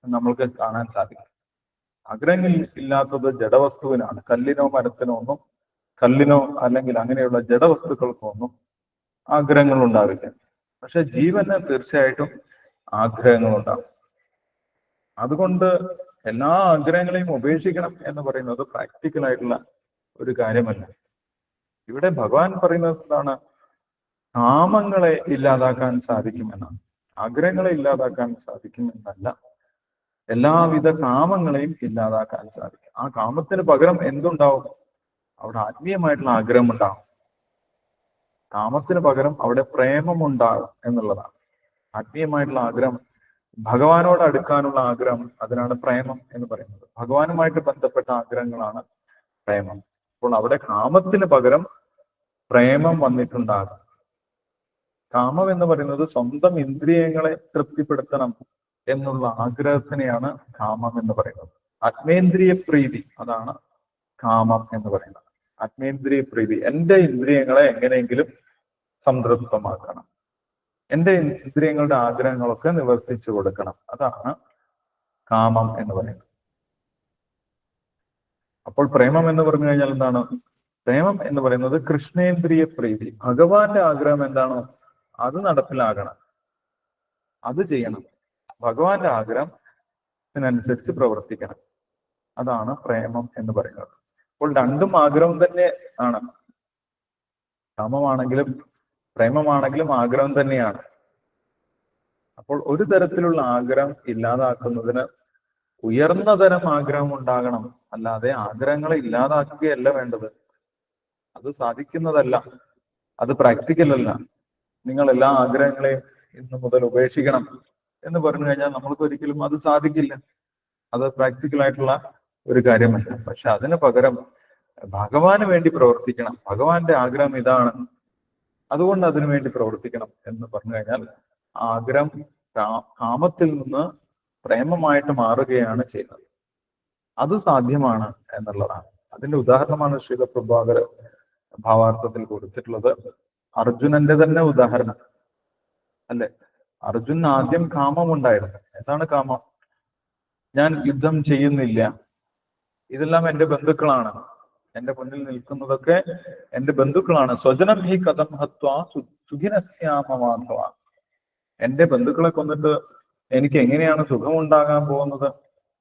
Speaker 1: നമ്മൾക്ക് കാണാൻ സാധിക്കും. ആഗ്രഹങ്ങൾ ഇല്ലാത്തത് ജഡവസ്തുവിനാണ്. കല്ലിനോ മരത്തിനോ ഒന്നും, കല്ലിനോ അല്ലെങ്കിൽ അങ്ങനെയുള്ള ജഡവസ്തുക്കൾക്കൊന്നും ആഗ്രഹങ്ങൾ ഉണ്ടാവില്ല. പക്ഷെ ജീവന് തീർച്ചയായിട്ടും ആഗ്രഹങ്ങൾ ഉണ്ടാവും. അതുകൊണ്ട് എല്ലാ ആഗ്രഹങ്ങളെയും ഉപേക്ഷിക്കണം എന്ന് പറയുന്നത് പ്രാക്ടിക്കൽ ആയിട്ടുള്ള ഒരു കാര്യമല്ല. ഇവിടെ ഭഗവാൻ പറയുന്നത് എന്താണ്? കാമങ്ങളെ ഇല്ലാതാക്കാൻ സാധിക്കുമെന്നാണ്. ആഗ്രഹങ്ങളെ ഇല്ലാതാക്കാൻ സാധിക്കുമെന്നല്ല, എല്ലാവിധ കാമങ്ങളെയും ഇല്ലാതാക്കാൻ സാധിക്കും. ആ കാമത്തിന് പകരം എന്തുണ്ടാവും? അവിടെ ആത്മീയമായിട്ടുള്ള ആഗ്രഹം ഉണ്ടാവും. കാമത്തിന് പകരം അവിടെ പ്രേമം ഉണ്ടാകും എന്നുള്ളതാണ്. ആത്മീയമായിട്ടുള്ള ആഗ്രഹം, ഭഗവാനോട് അടുക്കാനുള്ള ആഗ്രഹം, അതിനാണ് പ്രേമം എന്ന് പറയുന്നത്. ഭഗവാനുമായിട്ട് ബന്ധപ്പെട്ട ആഗ്രഹങ്ങളാണ് പ്രേമം. അപ്പോൾ അവിടെ കാമത്തിന് പകരം പ്രേമം വന്നിട്ടുണ്ടാകും. കാമം എന്ന് പറയുന്നത് സ്വന്തം ഇന്ദ്രിയങ്ങളെ തൃപ്തിപ്പെടുത്തണം എന്നുള്ള ആഗ്രഹത്തിനെയാണ് കാമം എന്ന് പറയുന്നത്. ആത്മേന്ദ്രിയ പ്രീതി, അതാണ് കാമം എന്ന് പറയുന്നത്. ആത്മേന്ദ്രിയ പ്രീതി, എൻ്റെ ഇന്ദ്രിയങ്ങളെ എങ്ങനെയെങ്കിലും സംതൃപ്തമാക്കണം, എൻ്റെ ഇന്ദ്രിയങ്ങളുടെ ആഗ്രഹങ്ങളൊക്കെ നിവർത്തിച്ചു കൊടുക്കണം, അതാണ് കാമം എന്ന് പറയുന്നത്. അപ്പോൾ പ്രേമം എന്ന് പറഞ്ഞു കഴിഞ്ഞാൽ എന്താണ്? പ്രേമം എന്ന് പറയുന്നത് കൃഷ്ണേന്ദ്രിയ പ്രീതി. ഭഗവാന്റെ ആഗ്രഹം എന്താണോ അത് നടപ്പിലാകണം, അത് ചെയ്യണം. ഭഗവാന്റെ ആഗ്രഹത്തിനനുസരിച്ച് പ്രവർത്തിക്കണം, അതാണ് പ്രേമം എന്ന് പറയുന്നത്. അപ്പോൾ രണ്ടും ആഗ്രഹം തന്നെ ആണ്. കാമമാണെങ്കിലും പ്രേമമാണെങ്കിലും ആഗ്രഹം തന്നെയാണ്. അപ്പോൾ ഒരു തരത്തിലുള്ള ആഗ്രഹം ഇല്ലാതാക്കുന്നതിന് ഉയർന്ന തരം ആഗ്രഹം ഉണ്ടാകണം, അല്ലാതെ ആഗ്രഹങ്ങളെ ഇല്ലാതാക്കുകയല്ല വേണ്ടത്. അത് സാധിക്കുന്നതല്ല, അത് പ്രാക്ടിക്കൽ അല്ല. നിങ്ങൾ എല്ലാ ആഗ്രഹങ്ങളെയും ഇന്ന് മുതൽ ഉപേക്ഷിക്കണം എന്ന് പറഞ്ഞു കഴിഞ്ഞാൽ നമ്മൾക്ക് ഒരിക്കലും അത് സാധിക്കില്ല. അത് പ്രാക്ടിക്കൽ ആയിട്ടുള്ള ഒരു കാര്യമല്ല. പക്ഷെ അതിന് പകരം ഭഗവാന് വേണ്ടി പ്രവർത്തിക്കണം. ഭഗവാന്റെ ആഗ്രഹം ഇതാണ്, അതുകൊണ്ട് അതിനു വേണ്ടി പ്രവർത്തിക്കണം എന്ന് പറഞ്ഞു കഴിഞ്ഞാൽ ആഗ്രഹം കാമത്തിൽ നിന്ന് പ്രേമമായിട്ട് മാറുകയാണ് ചെയ്യുന്നത്. അത് സാധ്യമാണ് എന്നുള്ളതാണ്. അതിന്റെ ഉദാഹരണമാണ് ശ്രീല പ്രഭുപാദർ ഭാവാർത്ഥത്തിൽ കൊടുത്തിട്ടുള്ളത്. അർജുനന്റെ തന്നെ ഉദാഹരണം അല്ലെ. അർജുൻ ആദ്യം കാമം ഉണ്ടായിരുന്നു. എന്താണ് കാമം? ഞാൻ യുദ്ധം ചെയ്യുന്നില്ല, ഇതെല്ലാം എൻ്റെ ബന്ധുക്കളാണ്, എൻ്റെ മുന്നിൽ നിൽക്കുന്നതൊക്കെ എൻ്റെ ബന്ധുക്കളാണ്. സ്വജനം ഹി കഥം ഹത്വാ സുഖിനസ്യാമമാധവ. എൻ്റെ ബന്ധുക്കളെ കൊന്നിട്ട് എനിക്ക് എങ്ങനെയാണ് സുഖമുണ്ടാകാൻ പോകുന്നത്?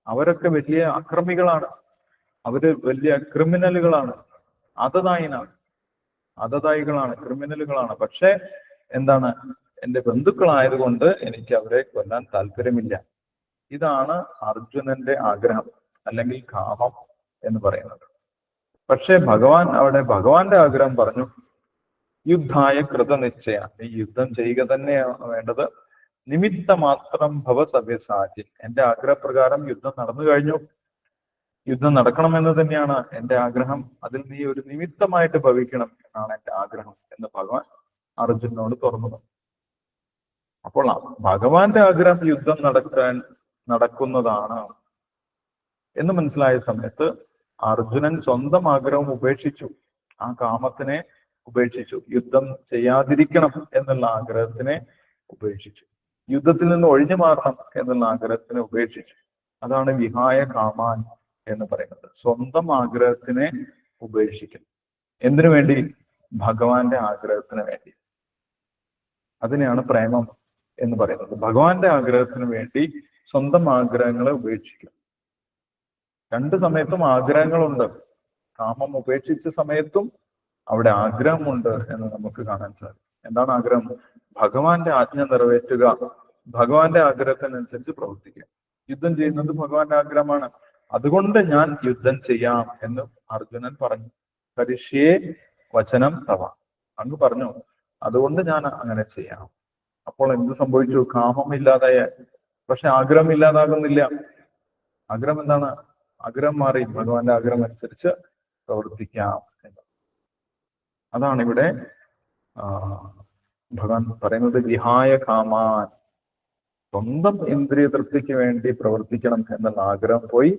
Speaker 1: അവരൊക്കെ വലിയ അക്രമികളാണ്, അവര് വലിയ ക്രിമിനലുകളാണ്, അതതായികളാണ്, ക്രിമിനലുകളാണ്. പക്ഷെ എന്താണ്? എൻ്റെ ബന്ധുക്കളായതുകൊണ്ട് എനിക്ക് അവരെ കൊല്ലാൻ താല്പര്യമില്ല. ഇതാണ് അർജുനന്റെ ആഗ്രഹം അല്ലെങ്കിൽ കാമം എന്ന് പറയുന്നത്. പക്ഷെ ഭഗവാൻ അവിടെ ഭഗവാന്റെ ആഗ്രഹം പറഞ്ഞു, യുദ്ധായ കൃതനിശ്ചയ, ഈ യുദ്ധം ചെയ്യുക തന്നെയാണ് വേണ്ടത്. നിമിത്ത മാത്രം ഭവ സവ്യസാചി. എൻ്റെ ആഗ്രഹപ്രകാരം യുദ്ധം നടന്നു കഴിഞ്ഞു, യുദ്ധം നടക്കണമെന്ന് തന്നെയാണ് എൻ്റെ ആഗ്രഹം. അതിൽ നീ ഒരു നിമിത്തമായിട്ട് ഭവിക്കണം എന്നാണ് എൻ്റെ ആഗ്രഹം എന്ന് ഭഗവാൻ അർജുനോട് തുറന്നു. അപ്പോൾ ഭഗവാന്റെ ആഗ്രഹം യുദ്ധം നടക്കുന്നതാണ്. എന്ന് മനസ്സിലായ സമയത്ത് അർജുനൻ സ്വന്തം ആഗ്രഹം ഉപേക്ഷിച്ചു. ആ കാമത്തിനെ ഉപേക്ഷിച്ചു. യുദ്ധം ചെയ്യാതിരിക്കണം എന്നുള്ള ആഗ്രഹത്തിനെ ഉപേക്ഷിച്ചു. യുദ്ധത്തിൽ നിന്ന് ഒഴിഞ്ഞു മാറണം എന്നുള്ള ആഗ്രഹത്തിനെ ഉപേക്ഷിച്ചു. അതാണ് വിഹായ കാമാൻ എന്ന് പറയുന്നത്. സ്വന്തം ആഗ്രഹത്തിനെ ഉപേക്ഷിക്കും. എന്തിനു വേണ്ടി? ഭഗവാന്റെ ആഗ്രഹത്തിന് വേണ്ടി. അതിനെയാണ് പ്രേമം എന്ന് പറയുന്നത്. ഭഗവാന്റെ ആഗ്രഹത്തിന് വേണ്ടി സ്വന്തം ആഗ്രഹങ്ങളെ ഉപേക്ഷിക്കും. രണ്ട് സമയത്തും ആഗ്രഹങ്ങളുണ്ട്. കാമം ഉപേക്ഷിച്ച സമയത്തും അവിടെ ആഗ്രഹമുണ്ട് എന്ന് നമുക്ക് കാണാൻ സാധിക്കും. എന്താണ് ആഗ്രഹം? ഭഗവാന്റെ ആജ്ഞ നിറവേറ്റുക, ഭഗവാന്റെ ആഗ്രഹത്തിനനുസരിച്ച് പ്രവർത്തിക്കുക. യുദ്ധം ചെയ്യുന്നത് ഭഗവാന്റെ ആഗ്രഹമാണ്. അതുകൊണ്ട് ഞാൻ യുദ്ധം ചെയ്യാം എന്ന് അർജുനൻ പറഞ്ഞു. കരിഷ്യേ വചനം തവ, അങ്ങ് പറഞ്ഞു, അതുകൊണ്ട് ഞാൻ അങ്ങനെ ചെയ്യാം. അപ്പോൾ എന്ത് സംഭവിച്ചു? കാമം ഇല്ലാതായ, പക്ഷെ ആഗ്രഹം ഇല്ലാതാകുന്നില്ല. ആഗ്രഹം എന്താണ്? ആഗ്രഹം മാറി. ഭഗവാന്റെ ആഗ്രഹം അനുസരിച്ച് പ്രവർത്തിക്കാം എന്ന്. അതാണ് ഇവിടെ ഭഗവാൻ പറയുന്നത് വിഹായ കാമാൻ. സ്വന്തം ഇന്ദ്രിയ തൃപ്തിക്ക് വേണ്ടി പ്രവർത്തിക്കണം എന്നുള്ള ആഗ്രഹം പോയി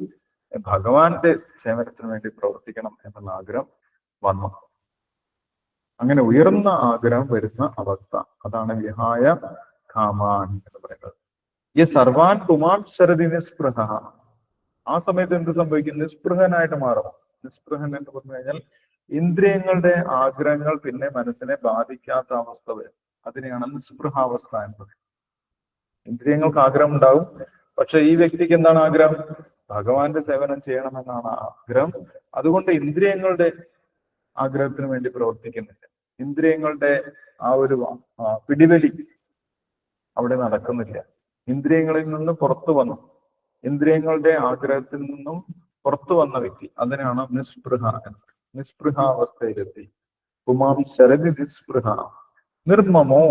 Speaker 1: ഭഗവാന്റെ സേവനത്തിന് വേണ്ടി പ്രവർത്തിക്കണം എന്നുള്ള ആഗ്രഹം വന്നു. അങ്ങനെ ഉയർന്ന ആഗ്രഹം വരുന്ന അവസ്ഥ, അതാണ് വിഹായ കാമാൻ എന്ന് പറയുന്നത്. ഈ സർവാൻ കുമാർ ശരതി നിസ്പൃഹ. ആ സമയത്ത് എന്ത് സംഭവിക്കും? നിസ്പൃഹനായിട്ട് മാറും. നിസ്പൃഹൻ എന്ന് പറഞ്ഞു കഴിഞ്ഞാൽ ഇന്ദ്രിയങ്ങളുടെ ആഗ്രഹങ്ങൾ പിന്നെ മനസ്സിനെ ബാധിക്കാത്ത അവസ്ഥ വരും. അതിനെയാണ് നിസ്പൃഹാവസ്ഥ എന്ന് പറയുന്നത്. ഇന്ദ്രിയങ്ങൾക്ക് ആഗ്രഹം ഉണ്ടാവും, പക്ഷെ ഈ വ്യക്തിക്ക് എന്താണ് ആഗ്രഹം? ഭഗവാന്റെ സേവനം ചെയ്യണമെന്നാണ് ആഗ്രഹം. അതുകൊണ്ട് ഇന്ദ്രിയങ്ങളുടെ ആഗ്രഹത്തിന് വേണ്ടി പ്രവർത്തിക്കുന്നില്ല. ഇന്ദ്രിയങ്ങളുടെ ആ ഒരു പിടിവലി അവിടെ നടക്കുന്നില്ല. ഇന്ദ്രിയങ്ങളിൽ നിന്ന് പുറത്തു വന്നു, ഇന്ദ്രിയങ്ങളുടെ ആഗ്രഹത്തിൽ നിന്നും പുറത്തു വന്ന വ്യക്തി, അതിനാണ് നിസ്പൃഹ എന്ന്. നിസ്പൃഹാവസ്ഥയിലെത്തി. കുമാം ശരതി നിസ്പൃഹ. നിർമ്മമോ,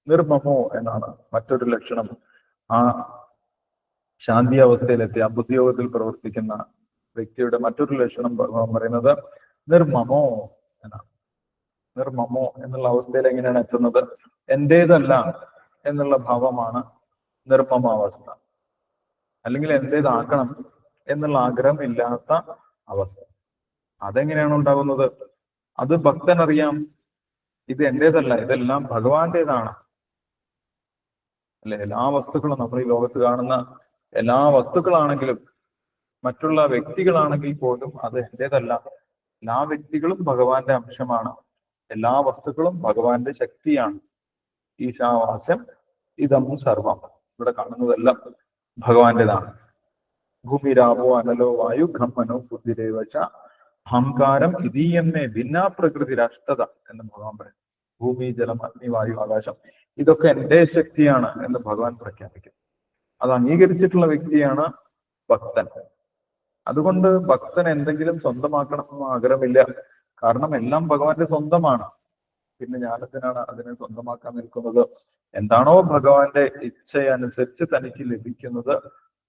Speaker 1: നിർമ്മമോ എന്നാണ് മറ്റൊരു ലക്ഷണം. ആ ശാന്തി അവസ്ഥയിലെത്തി ആ ബുദ്ധിയോഗത്തിൽ പ്രവർത്തിക്കുന്ന വ്യക്തിയുടെ മറ്റൊരു ലക്ഷണം ഭഗവാൻ പറയുന്നത് നിർമ്മമോ എന്നാണ്. നിർമ്മമോ എന്നുള്ള അവസ്ഥയിൽ എങ്ങനെയാണ് എത്തുന്നത്? എന്റേതല്ല എന്നുള്ള ഭാവമാണ് നിർമ്മമാവസ്ഥ. അല്ലെങ്കിൽ എന്റേതാക്കണം എന്നുള്ള ആഗ്രഹം ഇല്ലാത്ത അവസ്ഥ. അതെങ്ങനെയാണ് ഉണ്ടാകുന്നത്? അത് ഭക്തനറിയാം, ഇത് എന്റേതല്ല, ഇതെല്ലാം ഭഗവാന്റേതാണ്. അല്ലെ? എല്ലാ വസ്തുക്കളും, നമ്മൾ ഈ ലോകത്ത് കാണുന്ന എല്ലാ വസ്തുക്കളാണെങ്കിലും മറ്റുള്ള വ്യക്തികളാണെങ്കിൽ പോലും അത് എന്റേതല്ല. എല്ലാ വ്യക്തികളും ഭഗവാന്റെ അംശമാണ്. എല്ലാ വസ്തുക്കളും ഭഗവാന്റെ ശക്തിയാണ്. ഈശാവാസ്യം ഇതം സർവം. ഇവിടെ കാണുന്നതെല്ലാം ഭഗവാന്റേതാണ്. ഭൂമിരാവോ അനലോ വായു ഖമ്മനോ ബുദ്ധിരേവച അഹങ്കാരം ഇതീയമ്മേ ഭിന്നാ പ്രകൃതി രാഷ്ട്രത എന്ന് ഭഗവാൻ പറയും. ഭൂമി, ജലം, അഗ്നി, വായു, ആകാശം ഇതൊക്കെ എന്റെ ശക്തിയാണ് എന്ന് ഭഗവാൻ പ്രഖ്യാപിക്കും. അത് അംഗീകരിച്ചിട്ടുള്ള വ്യക്തിയാണ് ഭക്തൻ. അതുകൊണ്ട് ഭക്തൻ എന്തെങ്കിലും സ്വന്തമാക്കണമെന്ന് ആഗ്രഹമില്ല. കാരണം എല്ലാം ഭഗവാന്റെ സ്വന്തമാണ്. പിന്നെ ഞാനെന്തിനാണ് അതിനെ സ്വന്തമാക്കാൻ നിൽക്കുന്നത്? എന്താണോ ഭഗവാന്റെ ഇച്ഛയനുസരിച്ച് തനിക്ക് ലഭിക്കുന്നത്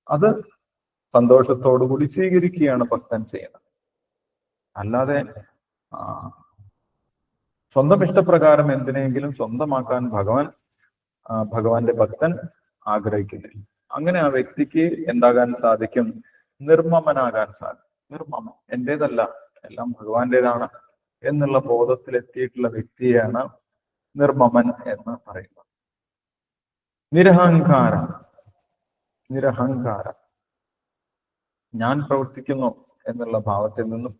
Speaker 1: അത് സന്തോഷത്തോടുകൂടി സ്വീകരിക്കുകയാണ് ഭക്തൻ ചെയ്യുന്നത്. അല്ലാതെ സ്വന്തം ഇഷ്ടപ്രകാരം എന്തിനെങ്കിലും സ്വന്തമാക്കാൻ ഭഗവാന്റെ ഭക്തൻ ആഗ്രഹിക്കുന്നില്ല. അങ്ങനെ ആ വ്യക്തിക്ക് എന്താകാൻ സാധിക്കും? നിർമ്മമനാകാൻ സാധിക്കും. നിർമ്മമം, എന്റേതല്ല, എല്ലാം ഭഗവാന്റേതാണ് എന്നുള്ള ബോധത്തിലെത്തിയിട്ടുള്ള വ്യക്തിയാണ് നിർമ്മമൻ എന്ന് പറയുന്നത്. നിരഹങ്കാരം. നിരഹങ്കാരം, ഞാൻ പ്രവർത്തിക്കുന്നു എന്നുള്ള ഭാവത്തിൽ നിന്നും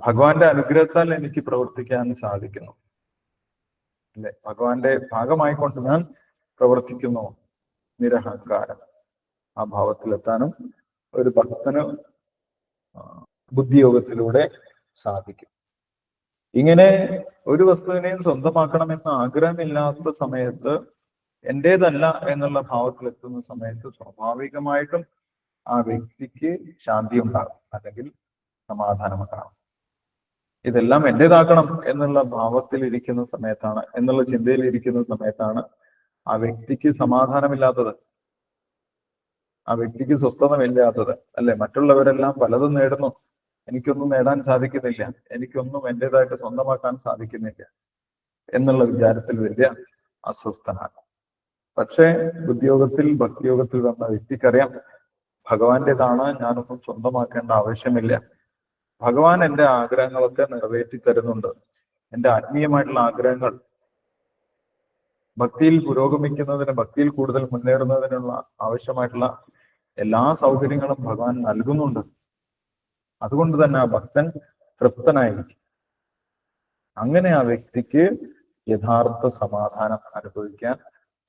Speaker 1: ഭഗവാന്റെ അനുഗ്രഹത്താൽ എനിക്ക് പ്രവർത്തിക്കാൻ സാധിക്കുന്നു, അല്ലെ? ഭഗവാന്റെ ഭാഗമായിക്കൊണ്ട് ഞാൻ പ്രവർത്തിക്കുന്നു. നിരഹങ്കാരം, ആ ഭാവത്തിലെത്താനും ഒരു ഭക്തന് ബുദ്ധിയോഗത്തിലൂടെ സാധിക്കും. ഇങ്ങനെ ഒരു വസ്തുവിനെയും സ്വന്തമാക്കണമെന്ന് ആഗ്രഹമില്ലാത്ത സമയത്ത്, എന്റേതല്ല എന്നുള്ള ഭാവത്തിലെത്തുന്ന സമയത്ത് സ്വാഭാവികമായിട്ടും ആ വ്യക്തിക്ക് ശാന്തി ഉണ്ടാകും, അല്ലെങ്കിൽ സമാധാനം ഉണ്ടാകും. ഇതെല്ലാം എന്റേതാക്കണം എന്നുള്ള ഭാവത്തിൽ ഇരിക്കുന്ന സമയത്താണ്, എന്നുള്ള ചിന്തയിൽ ഇരിക്കുന്ന സമയത്താണ് ആ വ്യക്തിക്ക് സമാധാനമില്ലാത്തത്, ആ വ്യക്തിക്ക് സ്വസ്ഥതമില്ലാത്തത്, അല്ലെ? മറ്റുള്ളവരെല്ലാം പലതും നേടുന്നു, എനിക്കൊന്നും നേടാൻ സാധിക്കുന്നില്ല, എനിക്കൊന്നും എന്റേതായിട്ട് സ്വന്തമാക്കാൻ സാധിക്കുന്നില്ല എന്നുള്ള വിചാരത്തിൽ വലിയ അസ്വസ്ഥനാണ്. പക്ഷേ ബുദ്ധിയോഗത്തിൽ, ഭക്തിയോഗത്തിൽ വന്ന വ്യക്തിക്കറിയാം ഭഗവാന്റേതാണ്, ഞാനൊന്നും സ്വന്തമാക്കേണ്ട ആവശ്യമില്ല. ഭഗവാൻ എൻ്റെ ആഗ്രഹങ്ങളൊക്കെ നിറവേറ്റി തരുന്നുണ്ട്. എൻ്റെ ആത്മീയമായിട്ടുള്ള ആഗ്രഹങ്ങൾ, ഭക്തിയിൽ പുരോഗമിക്കുന്നതിന്, ഭക്തിയിൽ കൂടുതൽ മുന്നേറുന്നതിനുള്ള ആവശ്യമായിട്ടുള്ള എല്ലാ സൗകര്യങ്ങളും ഭഗവാൻ നൽകുന്നുണ്ട്. അതുകൊണ്ട് തന്നെ ആ ഭക്തൻ തൃപ്തനായിരിക്കും. അങ്ങനെ ആ വ്യക്തിക്ക് യഥാർത്ഥ സമാധാനം അനുഭവിക്കാൻ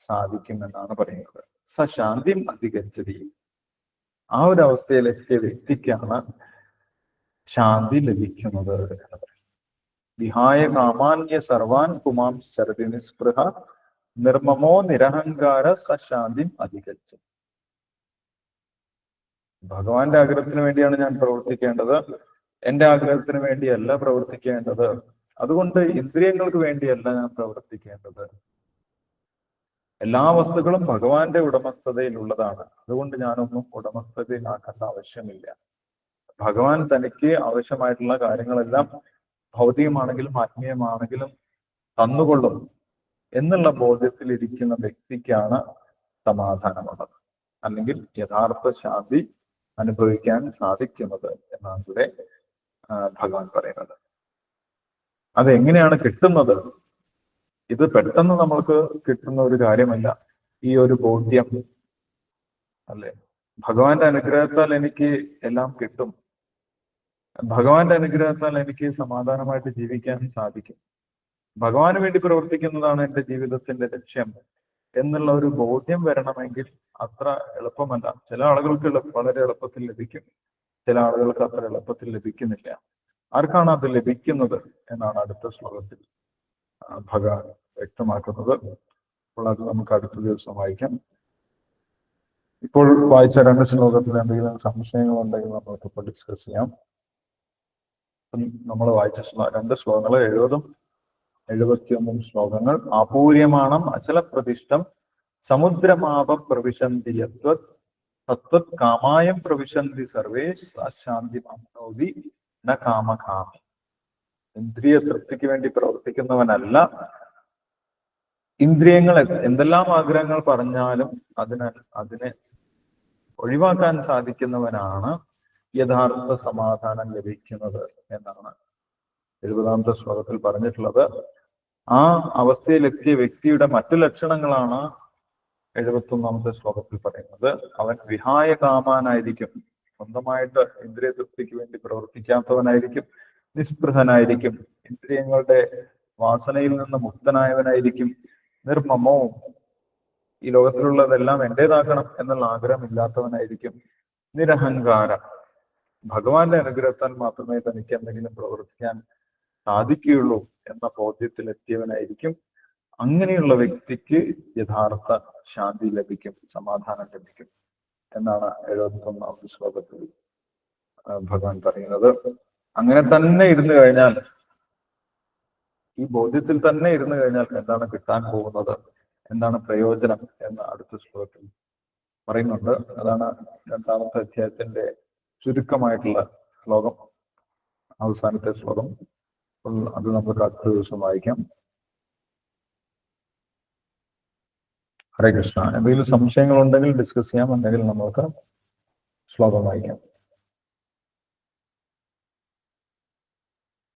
Speaker 1: സാധിക്കുമെന്നാണ് പറയുന്നത്. സശാന്തി അധിഗച്ഛതി. ആ ഒരു അവസ്ഥയിലെത്തിയ വ്യക്തിക്കാണ് ശാന്തി ലഭിക്കുന്നത് എന്ന് പറയും. വിഹായ കാമാന്യ സർവാൻ പുമാം ശരതി നിസ്പൃഹ നിർമ്മമോ നിരഹങ്കാര സശാന്തി അധിഗച്ഛതി. ഭഗവാന്റെ ആഗ്രഹത്തിന് വേണ്ടിയാണ് ഞാൻ പ്രവർത്തിക്കേണ്ടത്, എന്റെ ആഗ്രഹത്തിന് വേണ്ടിയല്ല പ്രവർത്തിക്കേണ്ടത്. അതുകൊണ്ട് ഇന്ദ്രിയങ്ങൾക്ക് വേണ്ടിയല്ല ഞാൻ പ്രവർത്തിക്കേണ്ടത്. എല്ലാ വസ്തുക്കളും ഭഗവാന്റെ ഉടമസ്ഥതയിലുള്ളതാണ്. അതുകൊണ്ട് ഞാനൊന്നും ഉടമസ്ഥതയിലാക്കേണ്ട ആവശ്യമില്ല. ഭഗവാൻ തനിക്ക് ആവശ്യമായിട്ടുള്ള കാര്യങ്ങളെല്ലാം ഭൗതികമാണെങ്കിലും ആത്മീയമാണെങ്കിലും തന്നുകൊള്ളും എന്നുള്ള ബോധ്യത്തിൽ ഇരിക്കുന്ന വ്യക്തിക്കാണ് സമാധാനമുള്ളത്, അല്ലെങ്കിൽ യഥാർത്ഥ ശാന്തി അനുഭവിക്കാൻ സാധിക്കുന്നത് എന്നാണ് ഇവിടെ ഭഗവാൻ പറയുന്നത്. അതെങ്ങനെയാണ് കിട്ടുന്നത്? ഇത് പെട്ടെന്ന് നമ്മൾക്ക് കിട്ടുന്ന ഒരു കാര്യമല്ല. ഈ ഒരു ബോധ്യം, അല്ലെ, ഭഗവാന്റെ അനുഗ്രഹത്താൽ എനിക്ക് എല്ലാം കിട്ടും, ഭഗവാന്റെ അനുഗ്രഹത്താൽ എനിക്ക് സമാധാനമായിട്ട് ജീവിക്കാൻ സാധിക്കും, ഭഗവാന് വേണ്ടി പ്രവർത്തിക്കുന്നതാണ് എൻ്റെ ജീവിതത്തിന്റെ ലക്ഷ്യം എന്നുള്ള ഒരു ബോധ്യം വരണമെങ്കിൽ അത്ര എളുപ്പമല്ല. ചില ആളുകൾക്ക് വളരെ എളുപ്പത്തിൽ ലഭിക്കും, ചില ആളുകൾക്ക് അത്ര എളുപ്പത്തിൽ ലഭിക്കുന്നില്ല. ആർക്കാണ് അത് ലഭിക്കുന്നത് എന്നാണ് അടുത്ത ശ്ലോകത്തിൽ ഭഗവാൻ വ്യക്തമാക്കുന്നത്. അപ്പോൾ അത് നമുക്ക് അടുത്ത ദിവസം വായിക്കാം. ഇപ്പോൾ വായിച്ച 2 ശ്ലോകത്തിൽ എന്തെങ്കിലും സംശയങ്ങളുണ്ടെങ്കിൽ നമുക്കിപ്പോൾ ഡിസ്കസ് ചെയ്യാം. നമ്മൾ വായിച്ച 2 ശ്ലോകങ്ങൾ 70ഉം 71 ശ്ലോകങ്ങൾ. ആപൂര്യമാണം അചലപ്രതിഷ്ഠം സമുദ്രമാപ പ്രവിശന്തി യത്വത് തത്വത് കാമായം പ്രവിശന്തി സർവേ ശാന്തി മാനോതി ന കാമകാമി. ഇന്ദ്രിയ തൃപ്തിക്ക് വേണ്ടി പ്രവർത്തിക്കുന്നവനല്ല, ഇന്ദ്രിയങ്ങൾ എന്തെല്ലാം ആഗ്രഹങ്ങൾ പറഞ്ഞാലും അതിനെ ഒഴിവാക്കാൻ സാധിക്കുന്നവനാണ് യഥാർത്ഥ സമാധാനം ലഭിക്കുന്നത് എന്നാണ് 70ാമത്തെ ശ്ലോകത്തിൽ പറഞ്ഞിട്ടുള്ളത്. ആ അവസ്ഥയിലെത്തിയ വ്യക്തിയുടെ മറ്റു ലക്ഷണങ്ങളാണ് 71ാമത്തെ ശ്ലോകത്തിൽ പറയുന്നത്. അവൻ വിഹായ കാമാനായിരിക്കും, സ്വന്തമായിട്ട് ഇന്ദ്രിയ തൃപ്തിക്ക് വേണ്ടി പ്രവർത്തിക്കാത്തവനായിരിക്കും, നിസ്പൃഹനായിരിക്കും, ഇന്ദ്രിയങ്ങളുടെ വാസനയിൽ നിന്ന് മുക്തനായവനായിരിക്കും, നിർമ്മമോ, ഈ ലോകത്തിലുള്ളതെല്ലാം എന്റേതാക്കണം എന്നുള്ള ആഗ്രഹമില്ലാത്തവനായിരിക്കും, നിരഹങ്കാര, ഭഗവാന്റെ അനുഗ്രഹത്താൽ മാത്രമേ തനിക്ക് എന്തെങ്കിലും പ്രവർത്തിക്കാൻ സാധിക്കുകയുള്ളൂ എന്ന ബോധ്യത്തിലെത്തിയവനായിരിക്കും. അങ്ങനെയുള്ള വ്യക്തിക്ക് യഥാർത്ഥ ശാന്തി ലഭിക്കും, സമാധാനം ലഭിക്കും എന്നാണ് 71ാമത്തെ ശ്ലോകത്തിൽ ഭഗവാൻ പറയുന്നത്. അങ്ങനെ തന്നെ ഇരുന്നു കഴിഞ്ഞാൽ, ഈ ബോധ്യത്തിൽ തന്നെ ഇരുന്നു കഴിഞ്ഞാൽ എന്താണ് കിട്ടാൻ പോകുന്നത്, എന്താണ് പ്രയോജനം എന്ന് അടുത്ത ശ്ലോകത്തിൽ പറയുന്നുണ്ട്. അതാണ് 2ാമത്തെ അധ്യായത്തിന്റെ ചുരുക്കമായിട്ടുള്ള ശ്ലോകം, അവസാനത്തെ ശ്ലോകം. അത് നമുക്ക് അടുത്ത ദിവസം വായിക്കാം. ഹരേ കൃഷ്ണ. എന്തെങ്കിലും സംശയങ്ങളുണ്ടെങ്കിൽ ഡിസ്കസ് ചെയ്യാം, അല്ലെങ്കിൽ നമുക്ക് ശ്ലോകം വായിക്കാം.